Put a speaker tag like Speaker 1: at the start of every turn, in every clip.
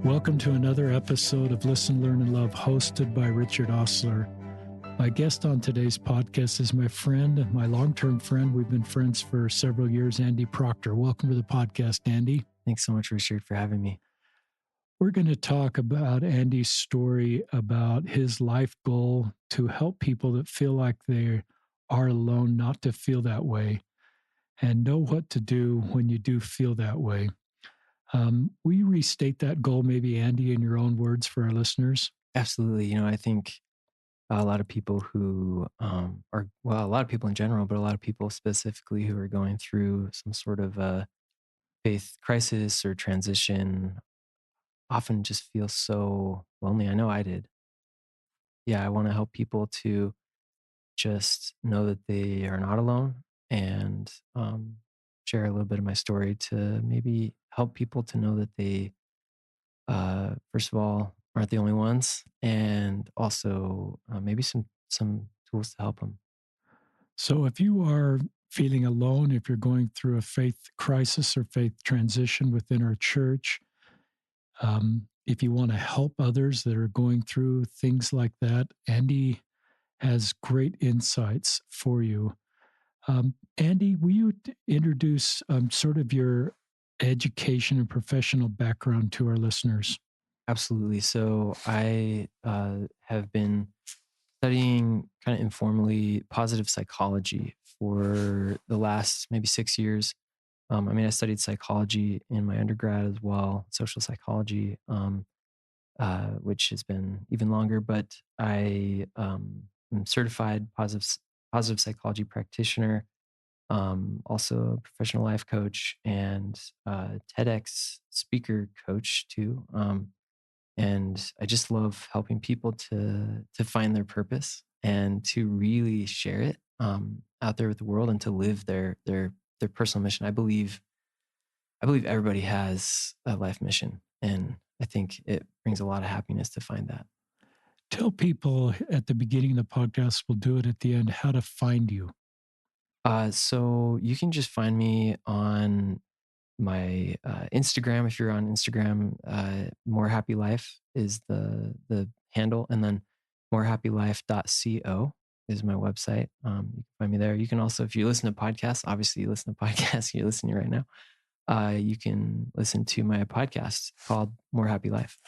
Speaker 1: Welcome to another episode of Listen, Learn, and Love, hosted by Richard Osler. My guest on today's podcast is my friend, my long-term friend. We've been friends for several years, Andy Proctor. Welcome to the podcast, Andy.
Speaker 2: Thanks so much, Richard, for having me.
Speaker 1: We're going to talk about Andy's story about his life goal to help people that feel like they are alone not to feel that way and know what to do when you do feel that way. Will you restate that goal, maybe, Andy, in your own words for our listeners?
Speaker 2: Absolutely. I think a lot of people who a lot of people in general, but a lot of people specifically who are going through some sort of a faith crisis or transition often just feel so lonely. I know I did. Yeah, I want to help people to just know that they are not alone and share a little bit of my story to maybe help people to know that they, first of all, aren't the only ones, and also maybe some tools to help them.
Speaker 1: So if you are feeling alone, if you're going through a faith crisis or faith transition within our church, if you want to help others that are going through things like that, Andy has great insights for you. Andy, will you introduce sort of your education and professional background to our listeners?
Speaker 2: Absolutely. So I have been studying kind of informally positive psychology for the last maybe 6 years. I studied psychology in my undergrad as well, social psychology, which has been even longer. But I am certified positive psychology practitioner, also a professional life coach and TEDx speaker coach too. And I just love helping people to find their purpose and to really share it out there with the world and to live their personal mission. I believe everybody has a life mission, and I think it brings a lot of happiness to find that.
Speaker 1: Tell people at the beginning of the podcast, we'll do it at the end, how to find you.
Speaker 2: So you can just find me on my Instagram. If you're on Instagram, More Happy Life is the handle, and then morehappylife.co is my website. You can find me there. You can also, if you listen to podcasts, obviously you listen to podcasts, you're listening right now. You can listen to my podcast called More Happy Life.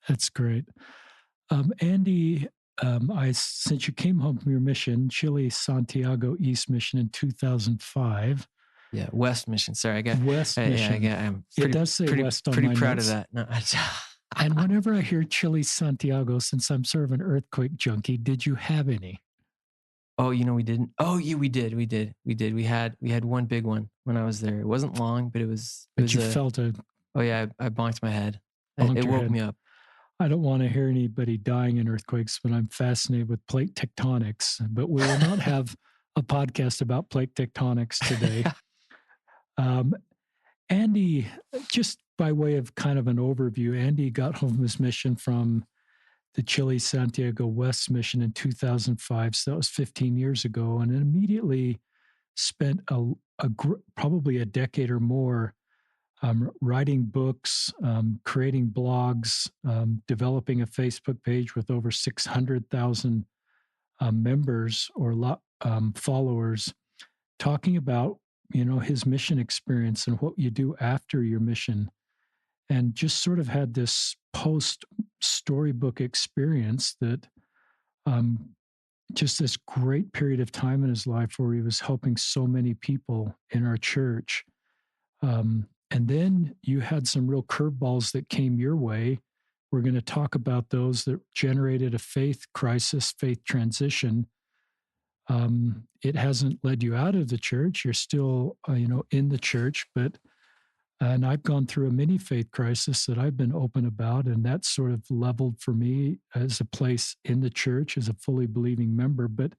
Speaker 1: That's great. Andy, since you came home from your mission, Chile Santiago East Mission in 2005.
Speaker 2: Yeah, West Mission. Sorry, I got
Speaker 1: West Mission.
Speaker 2: I'm pretty,
Speaker 1: it does say
Speaker 2: pretty,
Speaker 1: West on
Speaker 2: pretty
Speaker 1: my
Speaker 2: proud
Speaker 1: notes.
Speaker 2: of that. No,
Speaker 1: And whenever I hear Chile Santiago, since I'm sort of an earthquake junkie, did you have any?
Speaker 2: Oh, we didn't. Oh, yeah, we did. We had one big one when I was there. It wasn't long, but it was.
Speaker 1: But you felt a.
Speaker 2: Oh yeah, I bonked my head. It woke me up.
Speaker 1: I don't want to hear anybody dying in earthquakes, but I'm fascinated with plate tectonics. But we will not have a podcast about plate tectonics today. Andy, just by way of kind of an overview, Andy got home from his mission from the Chile Santiago West mission in 2005. So that was 15 years ago. And then immediately spent probably a decade or more writing books, creating blogs, developing a Facebook page with over 600,000 members or followers, talking about his mission experience and what you do after your mission, and just sort of had this post storybook experience that just this great period of time in his life where he was helping so many people in our church. And then you had some real curveballs that came your way. We're going to talk about those that generated a faith crisis, faith transition. It hasn't led you out of the church. You're still, in the church, and I've gone through a mini faith crisis that I've been open about, and that's sort of leveled for me as a place in the church as a fully believing member. But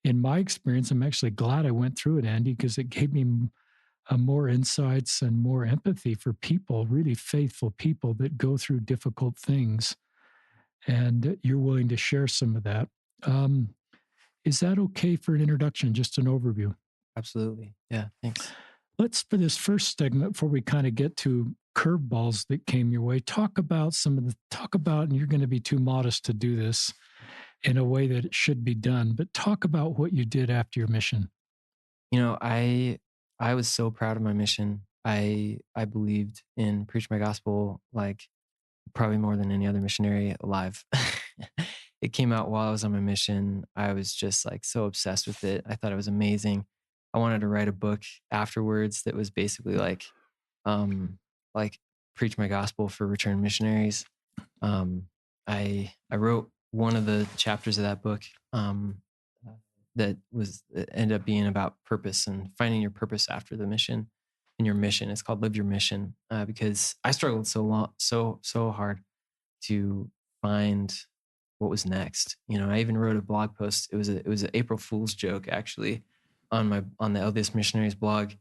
Speaker 1: in my experience, I'm actually glad I went through it, Andy, because it gave me more insights and more empathy for people, really faithful people that go through difficult things. And you're willing to share some of that. Is that okay for an introduction, just an overview?
Speaker 2: Absolutely. Yeah, thanks.
Speaker 1: Let's, for this first segment, before we kind of get to curveballs that came your way, talk about, and you're going to be too modest to do this in a way that it should be done, but talk about what you did after your mission.
Speaker 2: You know, I was so proud of my mission. I believed in preach my gospel like probably more than any other missionary alive. It came out while I was on my mission. I was just like so obsessed with it. I thought it was amazing. I wanted to write a book afterwards that was basically um like preach my gospel for returned missionaries. Um I wrote one of the chapters of that book uh, that ended up being about purpose and finding your purpose after the mission. And your mission, it's called Live Your Mission, because I struggled so hard to find what was next. You know, I even wrote a blog post. It was an April Fool's joke actually on the LDS Missionaries blog,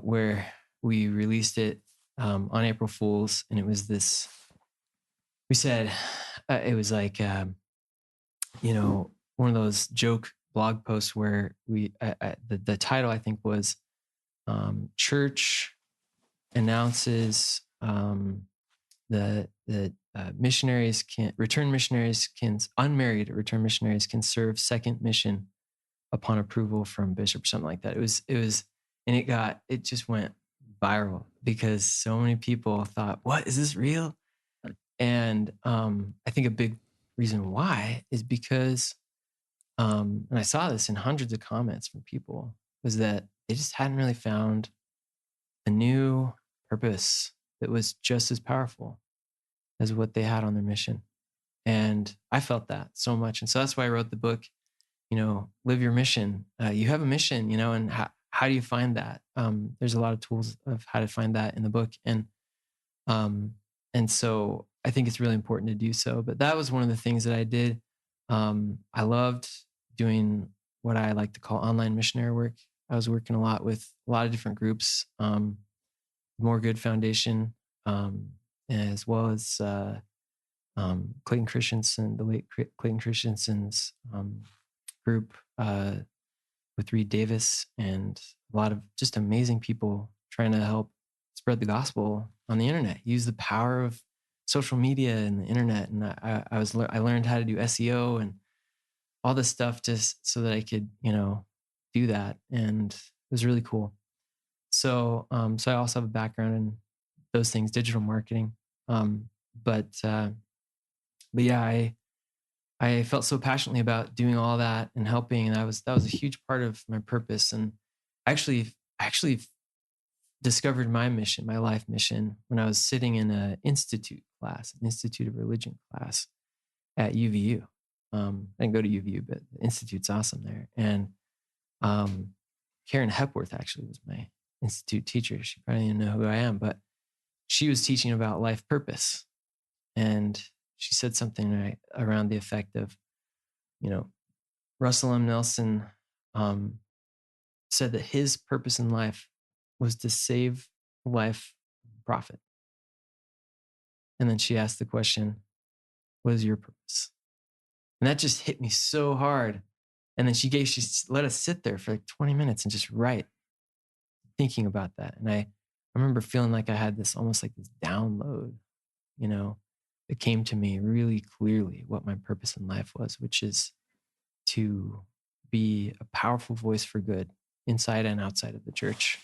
Speaker 2: where we released it on April Fool's, and it was this. We said it was like one of those joke blog posts where the title I think was church announces the missionaries can return missionaries can unmarried return missionaries can serve second mission upon approval from bishop or something like that. It was and it just went viral because so many people thought, what, is this real? And I think a big reason why is because and I saw this in hundreds of comments from people, was that they just hadn't really found a new purpose that was just as powerful as what they had on their mission. And I felt that so much. And so that's why I wrote the book, Live Your Mission. You have a mission, and how do you find that? There's a lot of tools of how to find that in the book. Um, and so I think it's really important to do so. But that was one of the things that I did. I loved doing what I like to call online missionary work. I was working a lot with a lot of different groups, More Good Foundation, as well as Clayton Christensen, the late Clayton Christensen's group with Reed Davis, and a lot of just amazing people trying to help spread the gospel on the internet. Use the power of social media and the internet. And I learned how to do SEO and all this stuff just so that I could, do that. And it was really cool. So I also have a background in those things, digital marketing. Um, but yeah, I felt so passionately about doing all that and helping, and that was a huge part of my purpose. And actually discovered my mission, my life mission, when I was sitting in an institute class, an Institute of Religion class at UVU. I didn't go to UVU, but the institute's awesome there. And Karen Hepworth actually was my institute teacher. She probably didn't know who I am, but she was teaching about life purpose. And she said something around the effect of, Russell M. Nelson said that his purpose in life was to save the life of a prophet. And then she asked the question, what is your purpose? And that just hit me so hard. And then she let us sit there for like 20 minutes and just write, thinking about that. And I remember feeling like I had this almost like this download, that came to me really clearly what my purpose in life was, which is to be a powerful voice for good inside and outside of the church,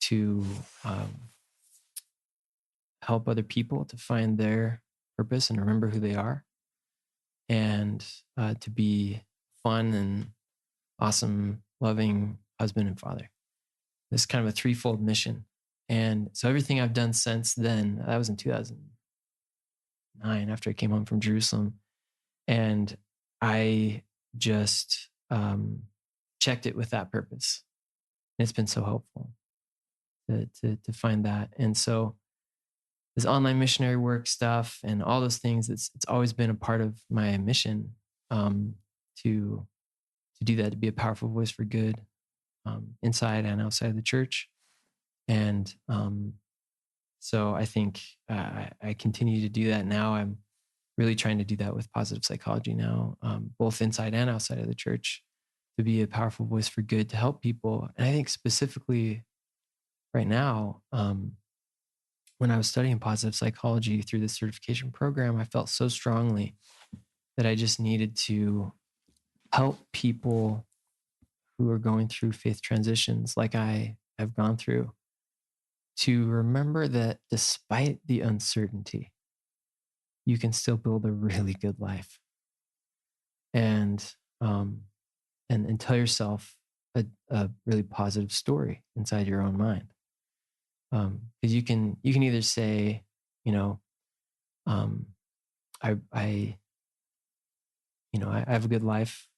Speaker 2: to help other people to find their purpose and remember who they are, and to be fun and awesome, loving husband and father. This is kind of a threefold mission. And so everything I've done since then, that was in 2009 after I came home from Jerusalem. And I just checked it with that purpose. And it's been so helpful to find that. And so this online missionary work stuff and all those things, it's always been a part of my mission, to do that, to be a powerful voice for good, inside and outside of the church. And so I think I continue to do that now. I'm really trying to do that with positive psychology now, both inside and outside of the church, to be a powerful voice for good, to help people. And I think specifically right now, when I was studying positive psychology through the certification program, I felt so strongly that I just needed to help people who are going through faith transitions like I have gone through to remember that despite the uncertainty, you can still build a really good life and um, and tell yourself a really positive story inside your own mind. Because you can either say, you know, um, I I have a good life,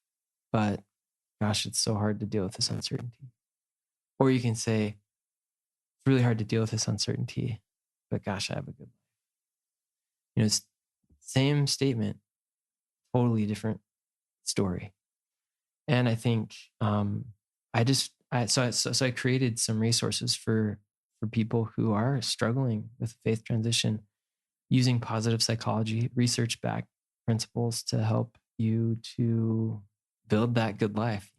Speaker 2: but gosh, it's so hard to deal with this uncertainty. Or you can say, it's really hard to deal with this uncertainty, but gosh, I have a good life. It's same statement, totally different story. And I think I just I so I created some resources for people who are struggling with faith transition using positive psychology, research backed principles to help you to build that good life,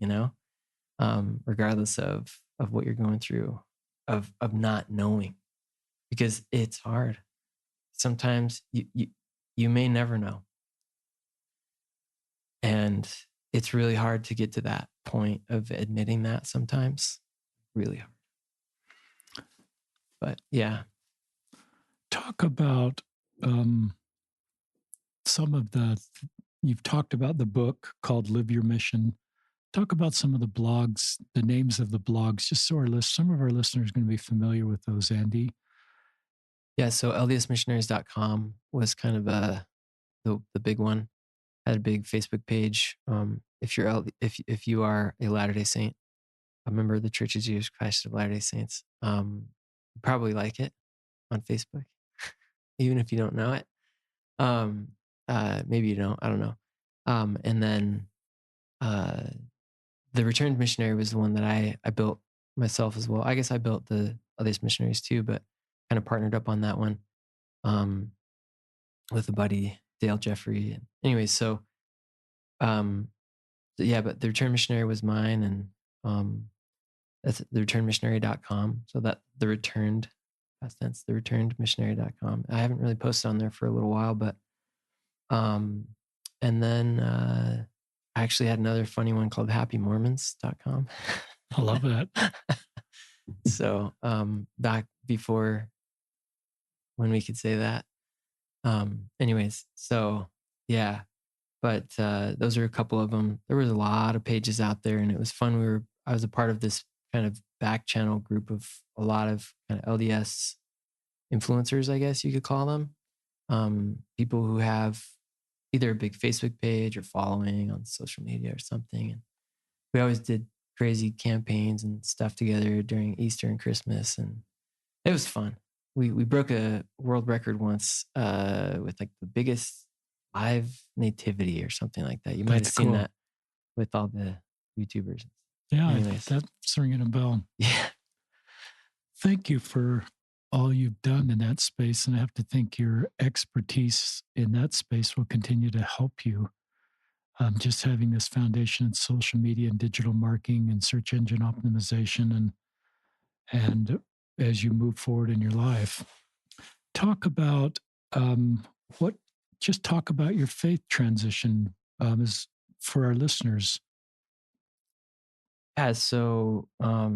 Speaker 2: regardless of what you're going through, of not knowing, because it's hard. Sometimes you may never know, and it's really hard to get to that point of admitting that sometimes. Really hard. But yeah.
Speaker 1: Talk about um, some of you've talked about the book called Live Your Mission. Talk about some of the blogs, the names of the blogs, just so some of our listeners are going to be familiar with those, Andy.
Speaker 2: Yeah. So ldsmissionaries.com was kind of the big one. Had a big Facebook page. If you are a Latter-day Saint, a member of the Church of Jesus Christ of Latter-day Saints, you probably like it on Facebook, even if you don't know it. Maybe you don't. I don't know. And then uh, the Returned Missionary was the one that I built myself as well. I guess I built the LDS Missionaries too, but kind of partnered up on that one um, with a buddy, Dale Jeffrey. Anyways, so yeah, but the Returned Missionary was mine, and that's thereturnedmissionary.com. So that the returned, past tense, thereturnedmissionary.com. I haven't really posted on there for a little while, but and then I actually had another funny one called happymormons.com.
Speaker 1: I love that.
Speaker 2: So back before when we could say that. Anyways, so yeah, but those are a couple of them. There was a lot of pages out there, and it was fun. I was a part of this kind of back channel group of a lot of kind of LDS influencers, I guess you could call them. People who have either a big Facebook page or following on social media or something. And we always did crazy campaigns and stuff together during Easter and Christmas, and it was fun. We broke a world record once with like the biggest live nativity or something like that. You might have seen
Speaker 1: cool.
Speaker 2: that with all the YouTubers.
Speaker 1: Yeah,
Speaker 2: anyways,
Speaker 1: that's ringing a bell.
Speaker 2: Yeah.
Speaker 1: Thank you for all you've done in that space. And I have to think your expertise in that space will continue to help you. Just having this foundation in social media and digital marketing and search engine optimization and as you move forward in your life. Talk about um, what, just talk about your faith transition as for our listeners.
Speaker 2: Yeah. So I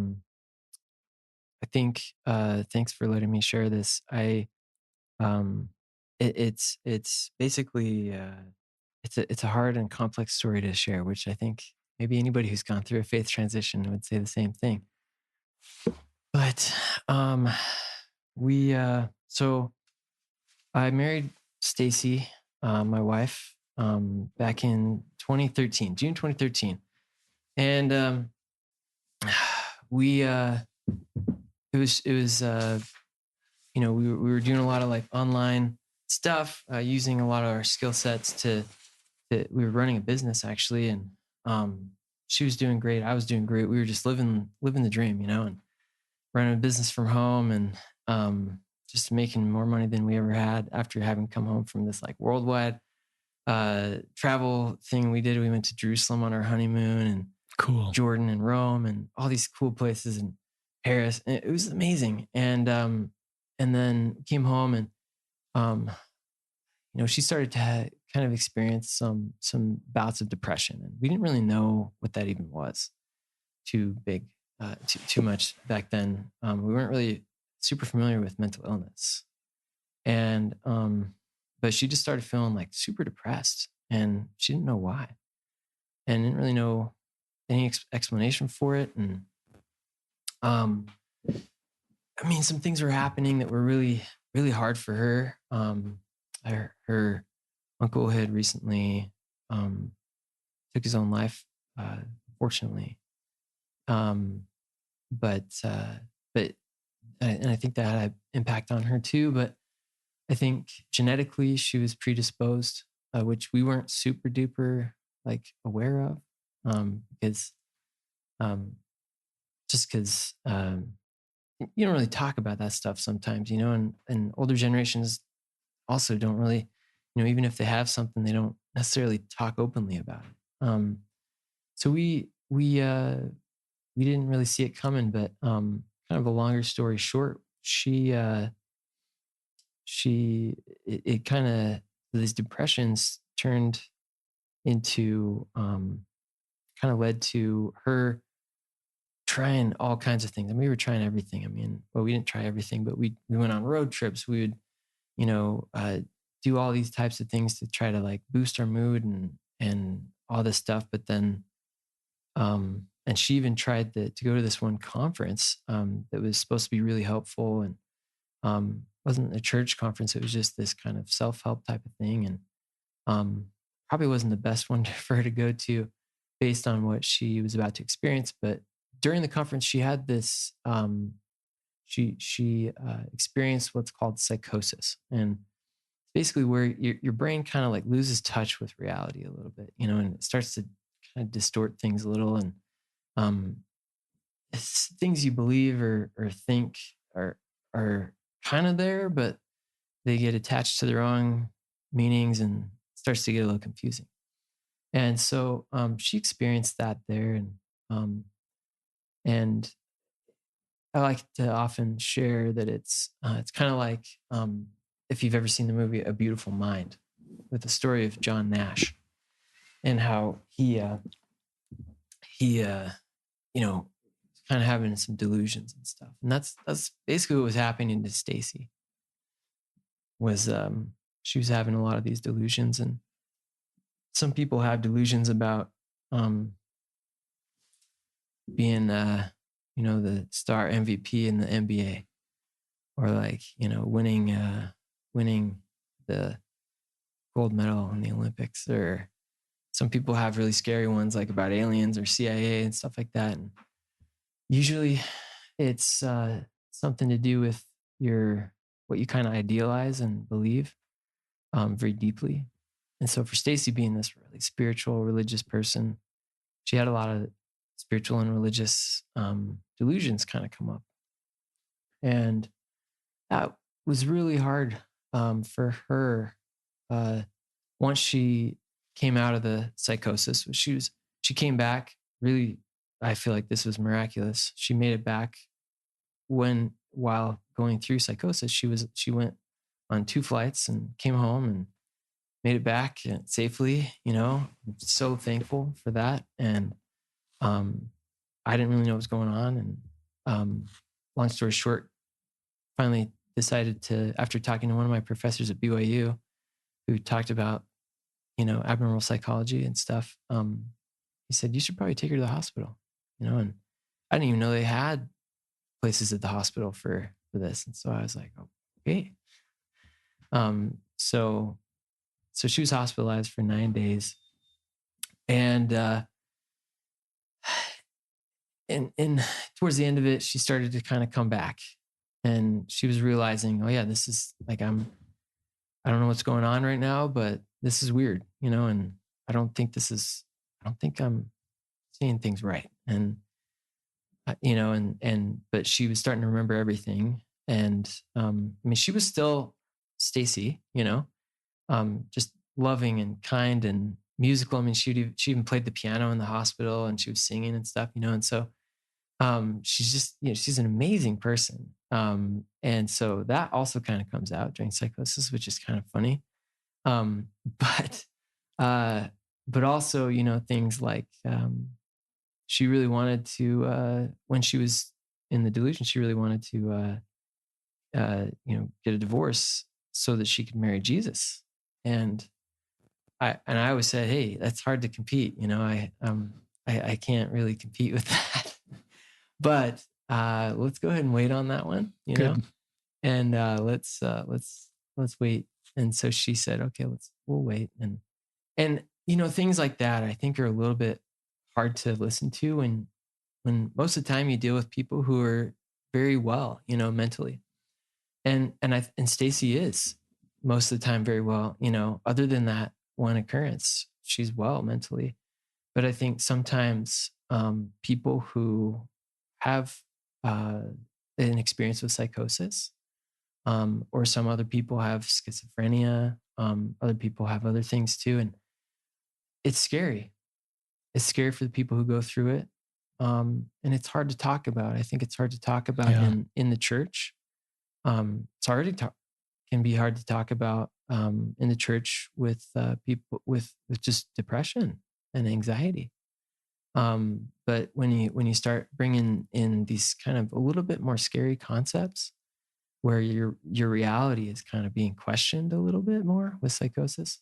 Speaker 2: think thanks for letting me share this. Um, it's basically it's a hard and complex story to share, which I think maybe anybody who's gone through a faith transition would say the same thing. But we so I married Stacy, my wife, back in 2013, June 2013, and we it was we were doing a lot of like online stuff, using a lot of our skill sets we were running a business actually, and she was doing great, I was doing great. We were just living the dream, and running a business from home, and just making more money than we ever had after having come home from this like worldwide travel thing we did. We went to Jerusalem on our honeymoon, and
Speaker 1: Cool.
Speaker 2: Jordan and Rome and all these cool places, and Paris. And it was amazing. And then came home and, um, she started to kind of experience some bouts of depression, and we didn't really know what that even was. Too big, too much back then. We weren't really super familiar with mental illness, and but she just started feeling like super depressed, and she didn't know why, and didn't really know any explanation for it. And um, I mean, some things were happening that were really, really hard for her. Her uncle had recently um, took his own life, uh, fortunately. Um, but and I think that had an impact on her too. But I think genetically she was predisposed, which we weren't super duper like aware of, because um, just because you don't really talk about that stuff sometimes, and older generations also don't really, even if they have something, they don't necessarily talk openly about it. So we didn't really see it coming, but kind of a longer story short, she it kind of, these depressions turned into kind of led to her trying all kinds of things. And we were trying everything. I mean, well, we didn't try everything, but we went on road trips. We would, you know, uh, do all these types of things to try to like boost our mood and all this stuff. But then, and she even tried to go to this one conference that was supposed to be really helpful, and wasn't a church conference. It was just this kind of self help type of thing, and um, probably wasn't the best one for her to go to, based on what she was about to experience. But during the conference, she had this. She experienced what's called psychosis, and basically where your brain kind of like loses touch with reality a little bit, and it starts to kind of distort things a little, and um, things you believe or think are kind of there, but they get attached to the wrong meanings, and it starts to get a little confusing. And so she experienced that there, um, and I like to often share that it's kind of like if you've ever seen the movie A Beautiful Mind, with the story of John Nash, and how he you know kind of having some delusions and stuff. And that's basically what was happening to Stacy. Was she was having a lot of these delusions, and some people have delusions about um, being the star MVP in the NBA, or like winning the gold medal in the Olympics. Or some people have really scary ones like about aliens or CIA and stuff like that. And usually it's something to do with your what you kind of idealize and believe very deeply. And so for Stacy, being this really spiritual, religious person, she had a lot of spiritual and religious delusions kind of come up. And that was really hard for her. Uh, Once she came out of the psychosis, she came back really. I feel like this was miraculous. She made it back while going through psychosis. She went on 2 flights and came home and made it back safely. I'm so thankful for that. And um, I didn't really know what was going on. And long story short, finally decided to, after talking to one of my professors at BYU, who talked about, abnormal psychology and stuff, he said, you should probably take her to the hospital, and I didn't even know they had places at the hospital for this. And so I was like, oh, okay. So she was hospitalized for 9 days, and and towards the end of it, she started to kind of come back, and she was realizing, oh yeah, this is like, I don't know what's going on right now, but this is weird, and I don't think I'm seeing things right. And but she was starting to remember everything. And I mean, she was still Stacy, just loving and kind and musical. I mean, she even played the piano in the hospital, and she was singing and stuff, and so She's just, she's an amazing person. And so that also kind of comes out during psychosis, which is kind of funny. Um, but, uh, but also, things like, she really wanted to, when she was in the delusion, she really wanted to, get a divorce so that she could marry Jesus. And I always said, hey, that's hard to compete. I can't really compete with that. But let's go ahead and wait on that one,
Speaker 1: Good.
Speaker 2: and let's wait. And so she said, okay, we'll wait. And things like that I think are a little bit hard to listen to when most of the time you deal with people who are very well, mentally. And Stacy is most of the time very well, other than that one occurrence, she's well mentally. But I think sometimes people who have uh, an experience with psychosis, or some other people have schizophrenia, other people have other things too, and it's scary. It's scary for the people who go through it, and it's hard to talk about. I think it's hard to talk about
Speaker 1: Yeah.
Speaker 2: in the church. It's already can be hard to talk about in the church with people with just depression and anxiety. But when you start bringing in these kind of a little bit more scary concepts, where your reality is kind of being questioned a little bit more with psychosis,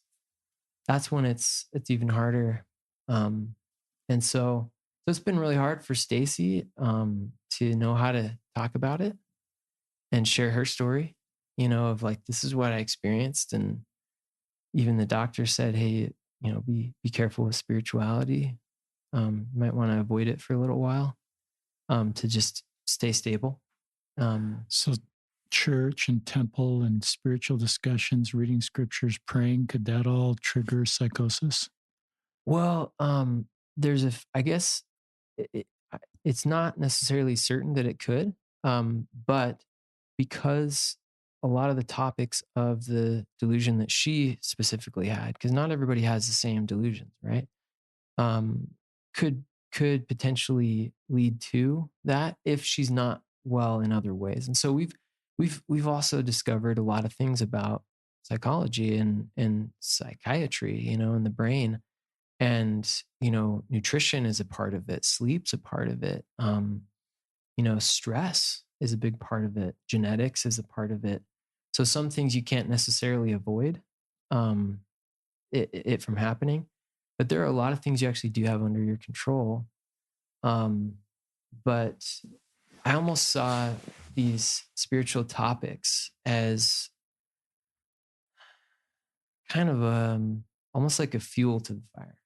Speaker 2: that's when it's even harder. Um, and so it's been really hard for Stacy to know how to talk about it and share her story, of like, this is what I experienced. And even the doctor said, hey, be careful with spirituality. You might want to avoid it for a little while, to just stay stable.
Speaker 1: So, church and temple and spiritual discussions, reading scriptures, praying, could that all trigger psychosis?
Speaker 2: Well, I guess it's not necessarily certain that it could, but because a lot of the topics of the delusion that she specifically had, because not everybody has the same delusions, right? Um, could could potentially lead to that if she's not well in other ways. And so we've also discovered a lot of things about psychology and psychiatry, in the brain. And nutrition is a part of it, sleep's a part of it, stress is a big part of it, genetics is a part of it. So some things you can't necessarily avoid um, it from happening, but there are a lot of things you actually do have under your control. um, but I almost saw these spiritual topics as kind of almost like a fuel to the fire,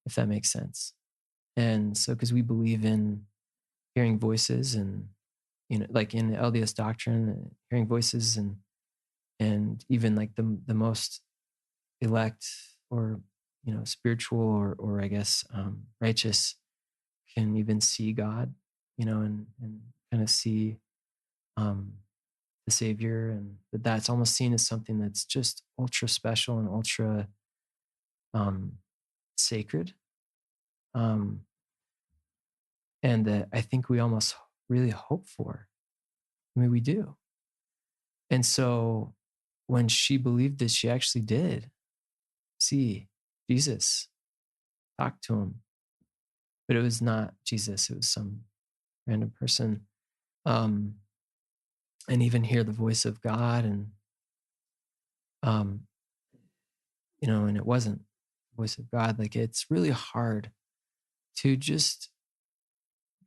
Speaker 2: if that makes sense. And so, because we believe in hearing voices, and like in the LDS doctrine, hearing voices, and even like the most elect, or spiritual, or I guess righteous, can even see God, and kind of see um, the Savior, and that's almost seen as something that's just ultra special and ultra um, sacred, um, and that I think we almost really hope for. I mean, we do. And so when she believed this, she actually did see Jesus, talk to him, but it was not Jesus, it was some random person. Um, and even hear the voice of God, um, and it wasn't the voice of God. Like, it's really hard to just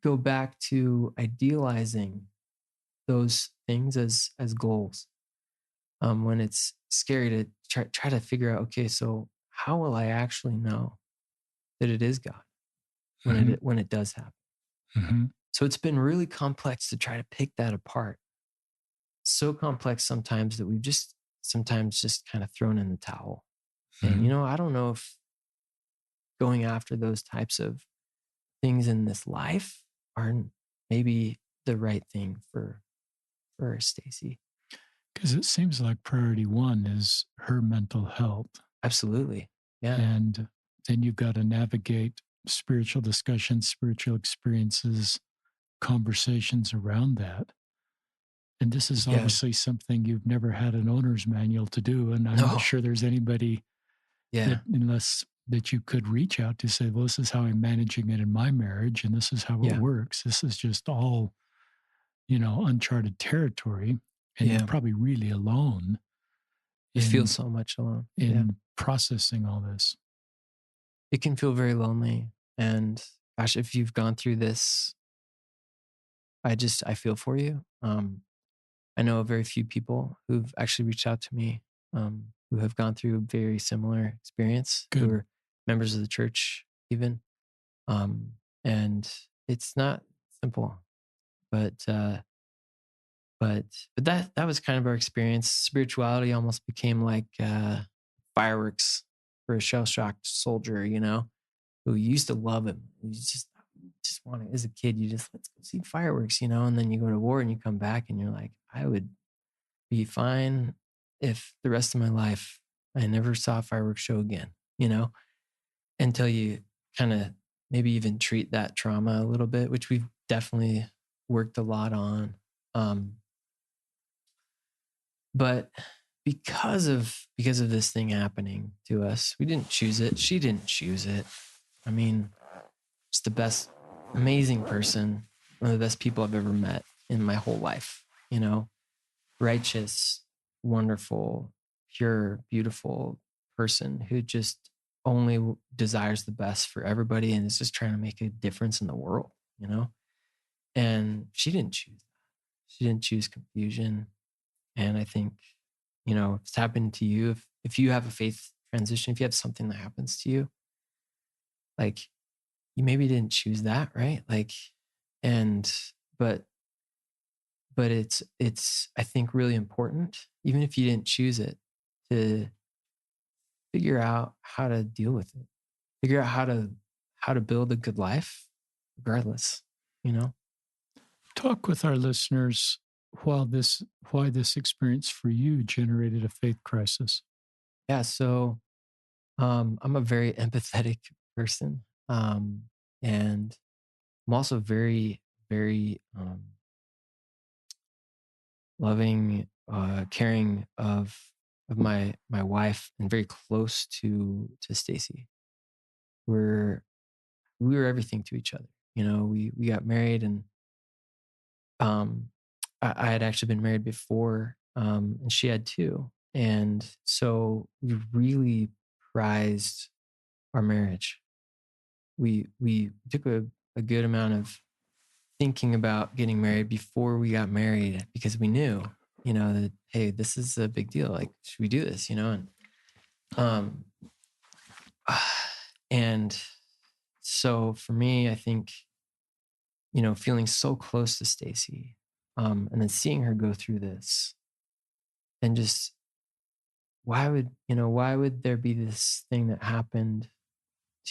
Speaker 2: go back to idealizing those things as goals, when it's scary to try to figure out, okay, so how will I actually know that it is God when
Speaker 1: Mm-hmm.
Speaker 2: it does happen?
Speaker 1: Mm-hmm.
Speaker 2: So it's been really complex to try to pick that apart. So complex sometimes that we've just sometimes just kind of thrown in the towel. And
Speaker 1: Mm-hmm.
Speaker 2: I don't know if going after those types of things in this life are maybe the right thing for Stacy.
Speaker 1: Because it seems like priority one is her mental health.
Speaker 2: Absolutely. Yeah.
Speaker 1: And then you've got to navigate spiritual discussions, spiritual experiences, conversations around that. And this is
Speaker 2: Yeah.
Speaker 1: obviously something you've never had an owner's manual to do. And I'm not
Speaker 2: No.
Speaker 1: sure there's anybody that,
Speaker 2: Yeah.
Speaker 1: unless that you could reach out to say, well, this is how I'm managing it in my marriage and this is how it
Speaker 2: Yeah.
Speaker 1: works. This is just all, uncharted territory. And you're
Speaker 2: Yeah.
Speaker 1: probably really alone
Speaker 2: It feels
Speaker 1: in
Speaker 2: so much alone. Yeah.
Speaker 1: in processing all this.
Speaker 2: It can feel very lonely. And gosh, if you've gone through this, I feel for you. I know very few people who've actually reached out to me, who have gone through a very similar experience, who
Speaker 1: Good.
Speaker 2: are members of the church, even. Um, and it's not simple, but, uh, but, but that was kind of our experience. Spirituality almost became like, fireworks for a shell shocked soldier, who used to love him. You just want to, as a kid, you just, let's go see fireworks, and then you go to war and you come back and you're like, I would be fine if the rest of my life I never saw a fireworks show again, until you kind of maybe even treat that trauma a little bit, which we've definitely worked a lot on. Um, but because of this thing happening to us, we didn't choose it. She didn't choose it. I mean, it's the best, amazing person, one of the best people I've ever met in my whole life, righteous, wonderful, pure, beautiful person who just only desires the best for everybody and is just trying to make a difference in the world. And she didn't choose that. She didn't choose confusion. And I think, if it's happened to you, if you have a faith transition, if you have something that happens to you, like you maybe didn't choose that, right? Like, and but it's I think really important, even if you didn't choose it, to figure out how to deal with it, figure out how to build a good life regardless, you know?
Speaker 1: Talk with our listeners why this experience for you generated a faith crisis.
Speaker 2: Yeah. So I'm a very empathetic person. And I'm also very, very loving, caring of my wife and very close to Stacy. We're we were everything to each other. We got married and um I had actually been married before, and she had too. And so we really prized our marriage. We took a good amount of thinking about getting married before we got married because we knew, that hey, this is a big deal. Like, should we do this? And um and so for me, I think, feeling so close to Stacy, and then seeing her go through this and just why would there be this thing that happened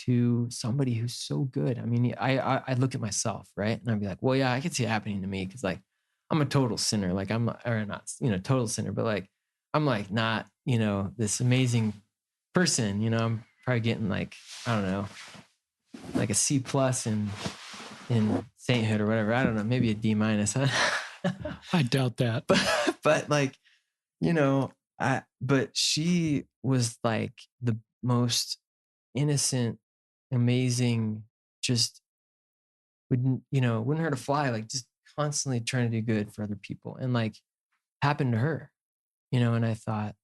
Speaker 2: to somebody who's so good? I mean, I look at myself, right? And I'd be like, well, yeah, I could see it happening to me because like I'm a total sinner. Like or not, total sinner, but like I'm like not, this amazing person. I'm probably getting like, I don't know, like a C plus in sainthood or whatever. I don't know, maybe a D minus, huh?
Speaker 1: I doubt that.
Speaker 2: but like, you know, but she was like the most innocent, amazing, just wouldn't hurt to fly, like just constantly trying to do good for other people. And like happened to her, and I thought,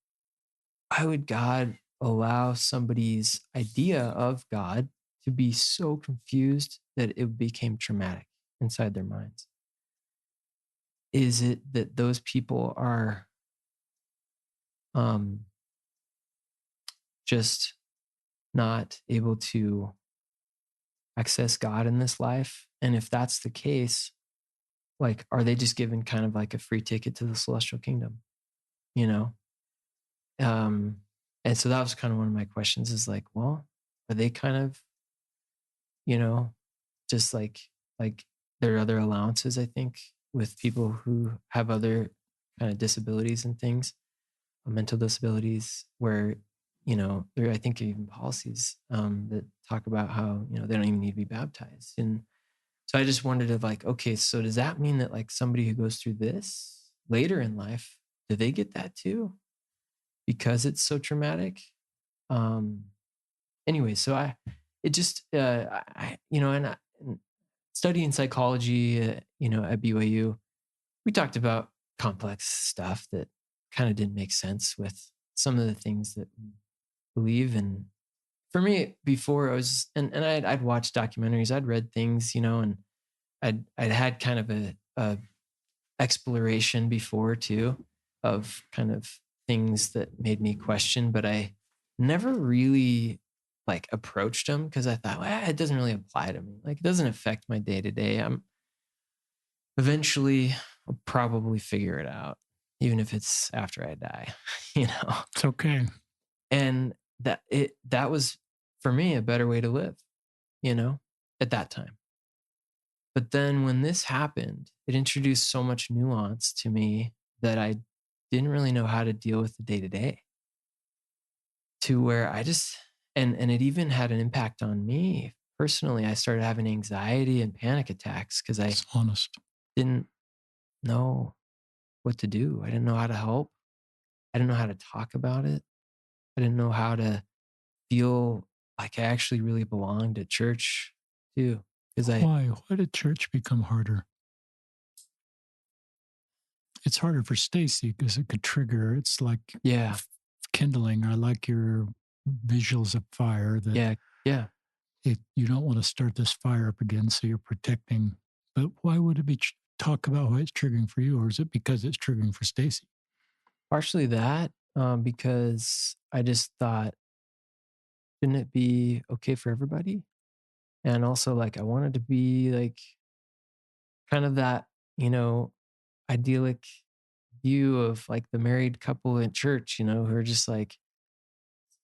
Speaker 2: why would God allow somebody's idea of God to be so confused that it became traumatic inside their minds? Is it that those people are um, just not able to access God in this life? And if that's the case, like, are they just given kind of like a free ticket to the celestial kingdom? You know? Um, and so that was kind of one of my questions is like, well, are they kind of, you know, just like there are other allowances, I think, with people who have other kind of disabilities and things, mental disabilities, where, there, I think, even policies that talk about how, they don't even need to be baptized. And So I just wondered of like, okay, so does that mean that like somebody who goes through this later in life, do they get that too? Because it's so traumatic? Um, anyway, so it just, and studying psychology, at BYU, we talked about complex stuff that kind of didn't make sense with some of the things that we believe. And for me, before I was, and I'd watched documentaries, I'd read things, and I'd had kind of a exploration before too of kind of things that made me question, but I never really like approached them because I thought, well, it doesn't really apply to me. Like it doesn't affect my day to day. I'm eventually I'll probably figure it out, even if it's after I die, you know.
Speaker 1: It's okay.
Speaker 2: And that was for me a better way to live, at that time. But then when this happened, it introduced so much nuance to me that I didn't really know how to deal with the day to day, to where I just, and it even had an impact on me personally. I started having anxiety and panic attacks because I
Speaker 1: It's honest.
Speaker 2: didn't know what to do. I didn't know how to help. I didn't know how to talk about it. I didn't know how to feel like I actually really belonged at church too. Because
Speaker 1: Why? Why did church become harder? It's harder for Stacy because it could trigger. It's like
Speaker 2: yeah,
Speaker 1: kindling. I like your visuals of fire that
Speaker 2: yeah, yeah.
Speaker 1: you don't want to start this fire up again, so you're protecting. But why would it be talk about why it's triggering for you, or is it because it's triggering for Stacy?
Speaker 2: Partially that, because I just thought, shouldn't it be okay for everybody? And also, like, I wanted to be like kind of that, idyllic view of like the married couple in church, who are just like,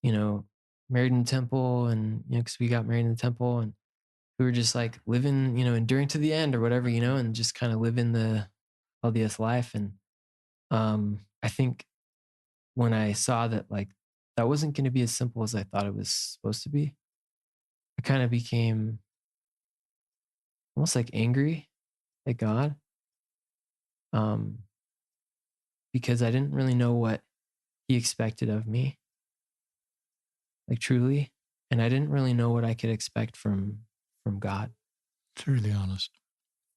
Speaker 2: you know, married in the temple and, because we got married in the temple and who were just like living, enduring to the end or whatever, and just kind of living the LDS life. And I think when I saw that like that wasn't going to be as simple as I thought it was supposed to be, I kind of became almost like angry at God, um, because I didn't really know what He expected of me, like truly, and I didn't really know what I could expect from God.
Speaker 1: It's really honest.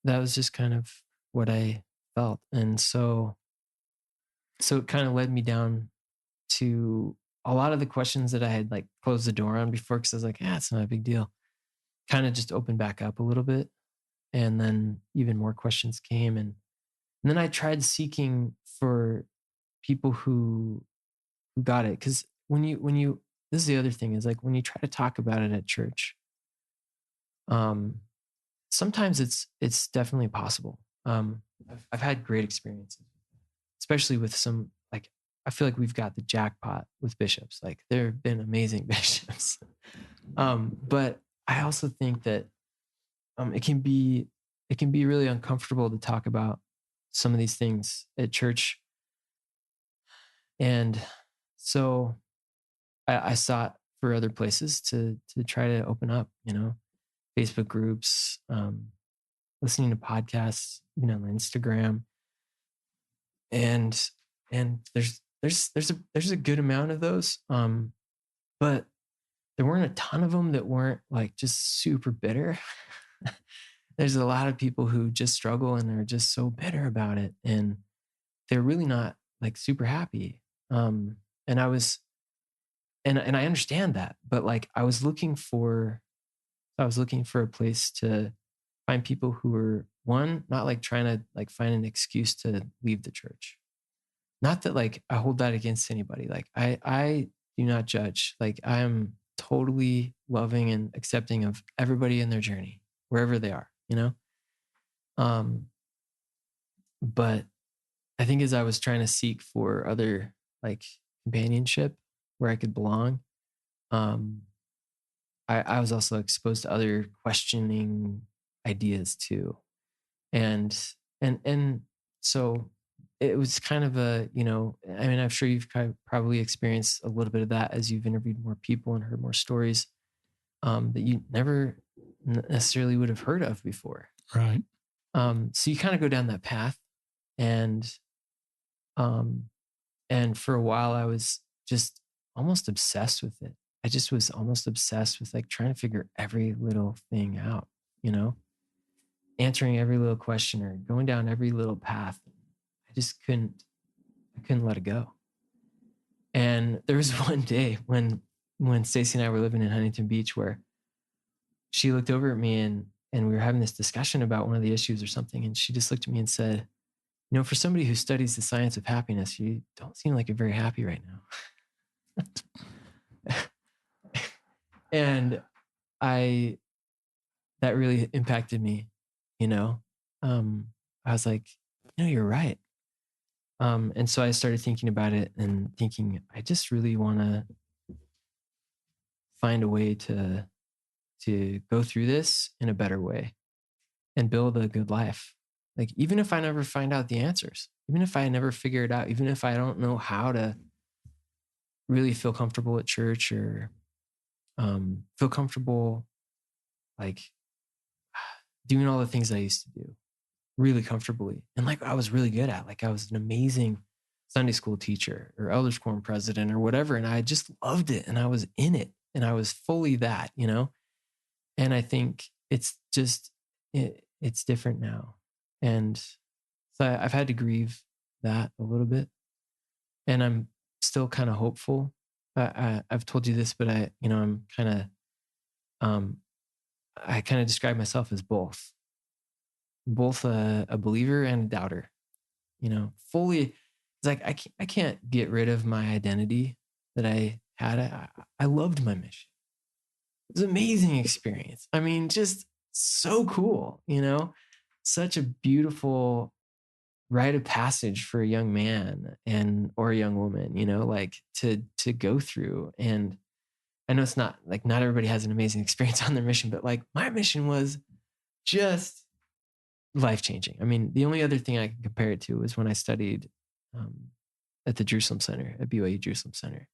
Speaker 2: That was just kind of what I felt, and so it kind of led me down to a lot of the questions that I had like closed the door on before because I was like, yeah, it's not a big deal. Kind of just opened back up a little bit. And then even more questions came. And then I tried seeking for people who got it. Cause when you this is the other thing is like when you try to talk about it at church, um, sometimes it's definitely possible. I've had great experiences, especially with some like I feel like we've got the jackpot with bishops. Like there have been amazing bishops. But I also think that it can be really uncomfortable to talk about some of these things at church. And so I sought for other places to try to open up, Facebook groups, listening to podcasts, on Instagram. And there's a good amount of those. But there weren't a ton of them that weren't like just super bitter. There's a lot of people who just struggle and are just so bitter about it. And they're really not like super happy. And I was, and I understand that, but like I was looking for a place to find people who were one, not like trying to like find an excuse to leave the church. Not that like I hold that against anybody. Like I do not judge. Like I am totally loving and accepting of everybody in their journey, wherever they are. Um, but I think as I was trying to seek for other like companionship where I could belong, um, I was also exposed to other questioning ideas too. And and so it was kind of I mean, I'm sure you've kind of probably experienced a little bit of that as you've interviewed more people and heard more stories that you never necessarily would have heard of before.
Speaker 1: Right.
Speaker 2: So you kind of go down that path, and um, and for a while I was just almost obsessed with it. I just was almost obsessed with like trying to figure every little thing out, you know, answering every little question or going down every little path. I couldn't let it go. And there was one day when Stacy and I were living in Huntington Beach where she looked over at me and we were having this discussion about one of the issues or something. And she just looked at me and said, you know, for somebody who studies the science of happiness, you don't seem like you're very happy right now. And I, that really impacted me, you know? I was like, you know, you're right. And so I started thinking about it and thinking, I just really want to find a way to go through this in a better way and build a good life. Like, even if I never find out the answers, even if I never figure it out, even if I don't know how to really feel comfortable at church or feel comfortable, like doing all the things I used to do really comfortably and like I was really good at, like I was an amazing Sunday school teacher or elders quorum president or whatever. And I just loved it and I was in it and I was fully that, you know? And I think it's just, it's different now. And so I've had to grieve that a little bit. And I'm still kind of hopeful. I've told you this, but you know, um, I kind of describe myself as both a believer and a doubter, you know, fully. It's like, I can't get rid of my identity that I had. I loved my mission. It was an amazing experience. I mean, just so cool, you know, such a beautiful rite of passage for a young man and or a young woman, you know, like to go through. And I know it's not like not everybody has an amazing experience on their mission, but like my mission was just life changing. I mean, the only other thing I can compare it to is when I studied um, at the Jerusalem Center, at BYU Jerusalem Center.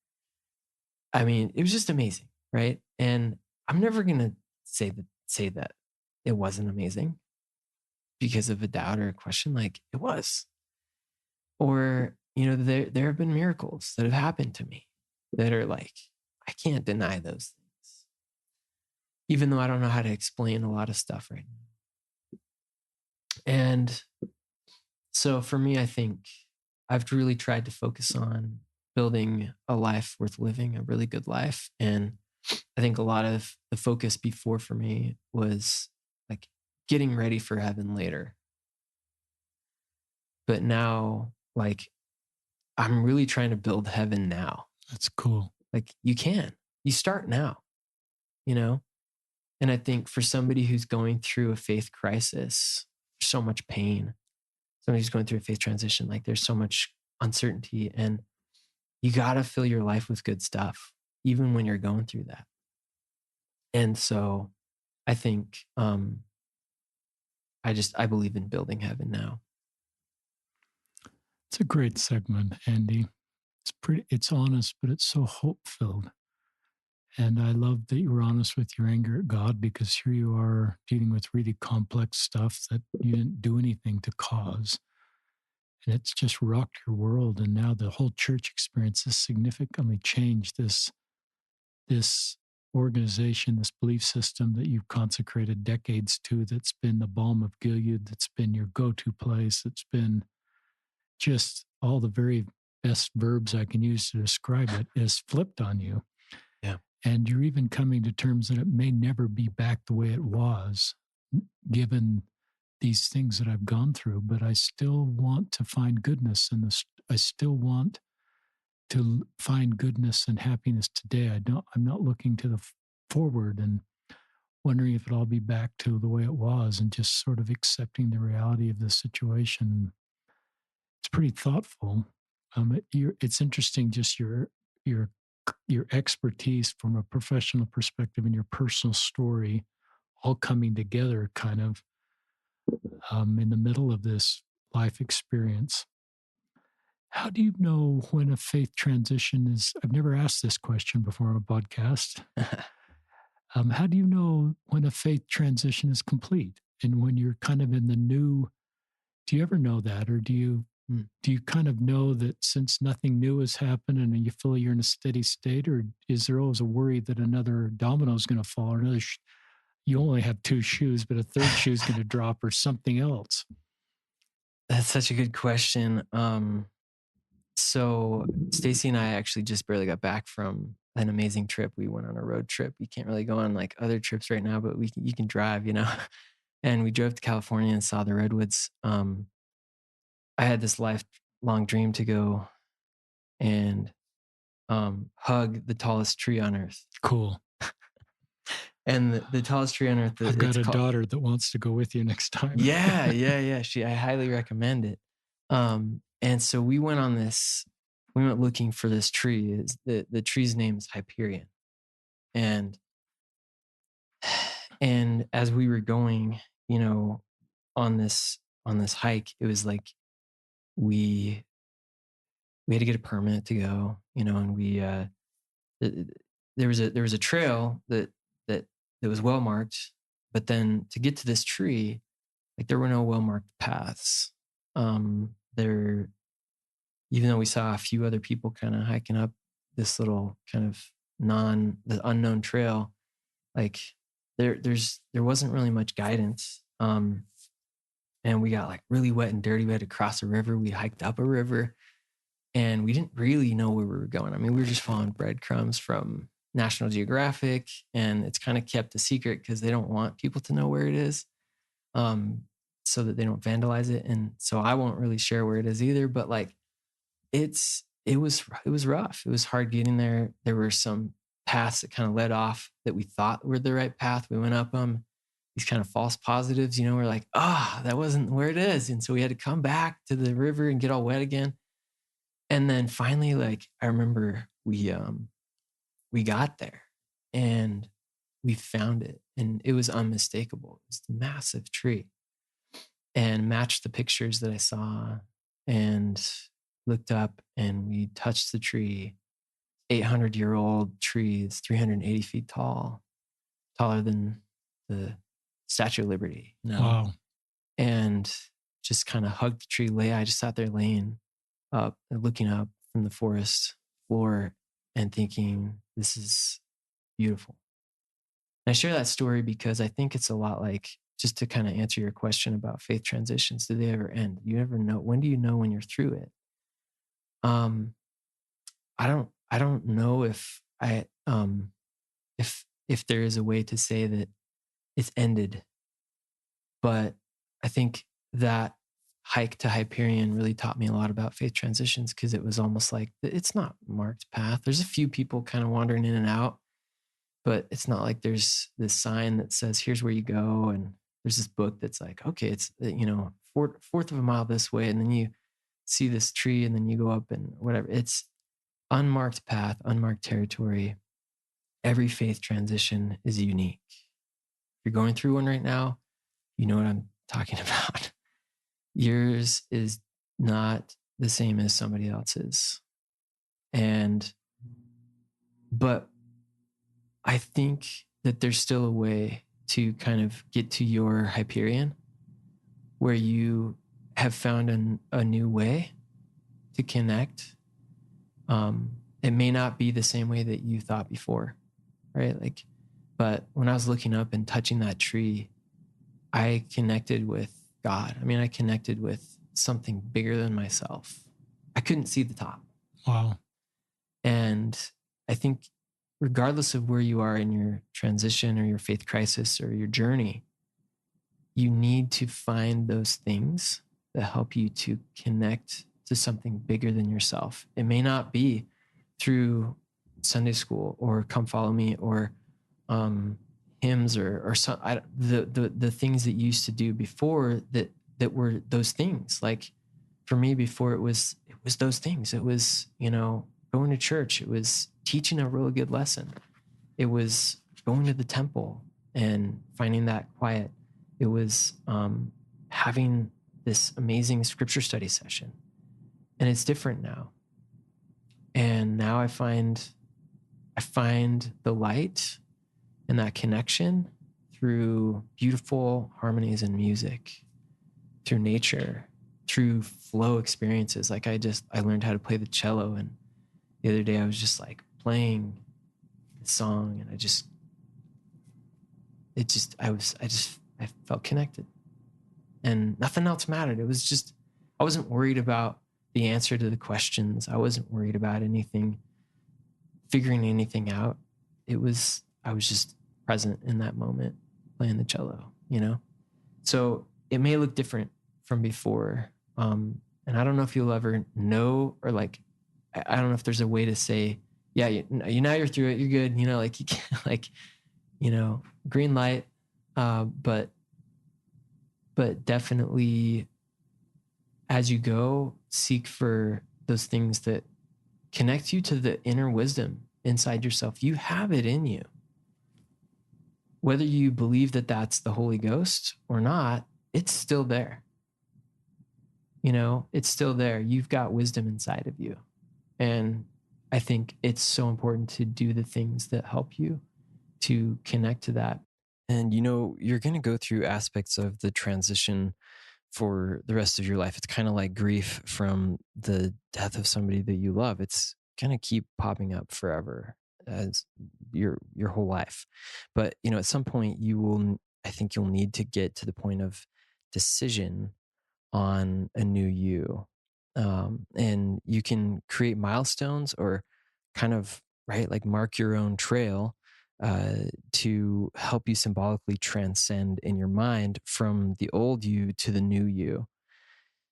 Speaker 2: I mean, it was just amazing, right? And I'm never gonna say that it wasn't amazing because of a doubt or a question. Like it was, or you know, there have been miracles that have happened to me that are like I can't deny those things, even though I don't know how to explain a lot of stuff right now. And so for me, I think I've really tried to focus on building a life worth living, a really good life. And I think a lot of the focus before for me was like getting ready for heaven later. But now, like, I'm really trying to build heaven now.
Speaker 1: That's cool.
Speaker 2: Like, you start now, you know? And I think for somebody who's going through a faith crisis, there's so much pain. Somebody who's going through a faith transition, like, there's so much uncertainty. And you got to fill your life with good stuff, even when you're going through that. And so I think I believe in building heaven now.
Speaker 1: It's a great segment, Andy. It's honest, but it's so hope filled. And I love that you were honest with your anger at God, because here you are dealing with really complex stuff that you didn't do anything to cause. And it's just rocked your world. And now the whole church experience has significantly changed this organization, this belief system that you've consecrated decades to, that's been the balm of Gilead, that's been your go-to place, that's been just all the very best verbs I can use to describe it, is flipped on you.
Speaker 2: Yeah.
Speaker 1: And you're even coming to terms that it may never be back the way it was, given these things that I've gone through. But I still want to find goodness in this. I still want to find goodness and happiness today. I'm not looking to the forward and wondering if it'll all be back to the way it was, and just sort of accepting the reality of the situation. It's pretty thoughtful. It's interesting, just your your expertise from a professional perspective and your personal story all coming together, kind of in the middle of this life experience. How do you know when a faith transition is? I've never asked this question before on a podcast. How do you know when a faith transition is complete? And when you're kind of in the new, do you ever know that? Or
Speaker 2: Mm.
Speaker 1: do you kind of know that since nothing new has happened and you feel you're in a steady state, or is there always a worry that another domino is going to fall, or you only have two shoes, but a third shoe is going to drop or something else?
Speaker 2: That's such a good question. So Stacy and I actually just barely got back from an amazing trip. We went on a road trip. You can't really go on like other trips right now, but you can drive, you know. And we drove to California and saw the redwoods. I had this lifelong dream to go and hug the tallest tree on earth.
Speaker 1: Cool.
Speaker 2: And the tallest tree on earth,
Speaker 1: I've got
Speaker 2: it's
Speaker 1: a
Speaker 2: called.
Speaker 1: daughter that wants to go with you next time.
Speaker 2: Yeah. I highly recommend it. And so we went on this. We went looking for this tree. The tree's name is Hyperion, and as we were going, you know, on this hike, it was like we we had to get a permit to go, you know, and there was a trail that was well marked, but then to get to this tree, like there were no well marked paths. There, even though we saw a few other people kind of hiking up this little kind of the unknown trail, like there wasn't really much guidance. And we got like really wet and dirty. We had to cross a river. We hiked up a river and we didn't really know where we were going. I mean, we were just following breadcrumbs from National Geographic, and it's kind of kept a secret because they don't want people to know where it is, so that they don't vandalize it. And so I won't really share where it is either. But like, it was rough. It was hard getting there. There were some paths that kind of led off that we thought were the right path. We went up them. These kind of false positives, you know, we're like, that wasn't where it is. And so we had to come back to the river and get all wet again. And then finally, like I remember we got there and we found it and it was unmistakable. It was a massive tree and matched the pictures that I saw and looked up and we touched the tree. 800-year-old tree. It's 380 feet tall, taller than the Statue of Liberty, you know?
Speaker 1: Wow.
Speaker 2: And just kind of hugged the tree. I just sat there laying up and looking up from the forest floor and thinking, this is beautiful. And I share that story because I think it's a lot like, just to kind of answer your question about faith transitions, do they ever end? You ever know, when do you know when you're through it? I don't know if if there is a way to say that it's ended, but I think that hike to Hyperion really taught me a lot about faith transitions because it was almost like it's not marked path. There's a few people kind of wandering in and out, but it's not like there's this sign that says, here's where you go. And there's this book that's like, okay, it's, fourth of a mile this way. And then you see this tree and then you go up and whatever. It's unmarked path, unmarked territory. Every faith transition is unique. If you're going through one right now, you know what I'm talking about. Yours is not the same as somebody else's. But I think that there's still a way to kind of get to your Hyperion where you have found a new way to connect. It may not be the same way that you thought before, right? Like, but when I was looking up and touching that tree, I connected with God. I mean, I connected with something bigger than myself. I couldn't see the top.
Speaker 1: Wow.
Speaker 2: And I think regardless of where you are in your transition or your faith crisis or your journey, you need to find those things that help you to connect to something bigger than yourself. It may not be through Sunday school or Come Follow Me or hymns or some, the things that you used to do before that were those things. Like for me before it was those things. It was, going to church. It was teaching a really good lesson. It was going to the temple and finding that quiet. It was having this amazing scripture study session. And it's different now. And now I find the light and that connection through beautiful harmonies and music, through nature, through flow experiences. Like I learned how to play the cello, and the other day I was just like playing the song, and I felt connected, and nothing else mattered. It was just, I wasn't worried about the answer to the questions. I wasn't worried about figuring anything out. I was just present in that moment, playing the cello, you know? So it may look different from before. And I don't know if you'll ever know, or like, I don't know if there's a way to say, yeah, now you're through it, you're good, you know, like you can't, like, you know, green light. But definitely as you go, seek for those things that connect you to the inner wisdom inside yourself. You have it in you. Whether you believe that that's the Holy Ghost or not, it's still there. You know, it's still there. You've got wisdom inside of you. And I think it's so important to do the things that help you to connect to that.
Speaker 3: And you know, you're going to go through aspects of the transition for the rest of your life. It's kind of like grief from the death of somebody that you love. It's going to keep popping up forever as your whole life. But, you know, at some point I think you'll need to get to the point of decision on a new you. And you can create milestones or kind of, right, like mark your own trail to help you symbolically transcend in your mind from the old you to the new you.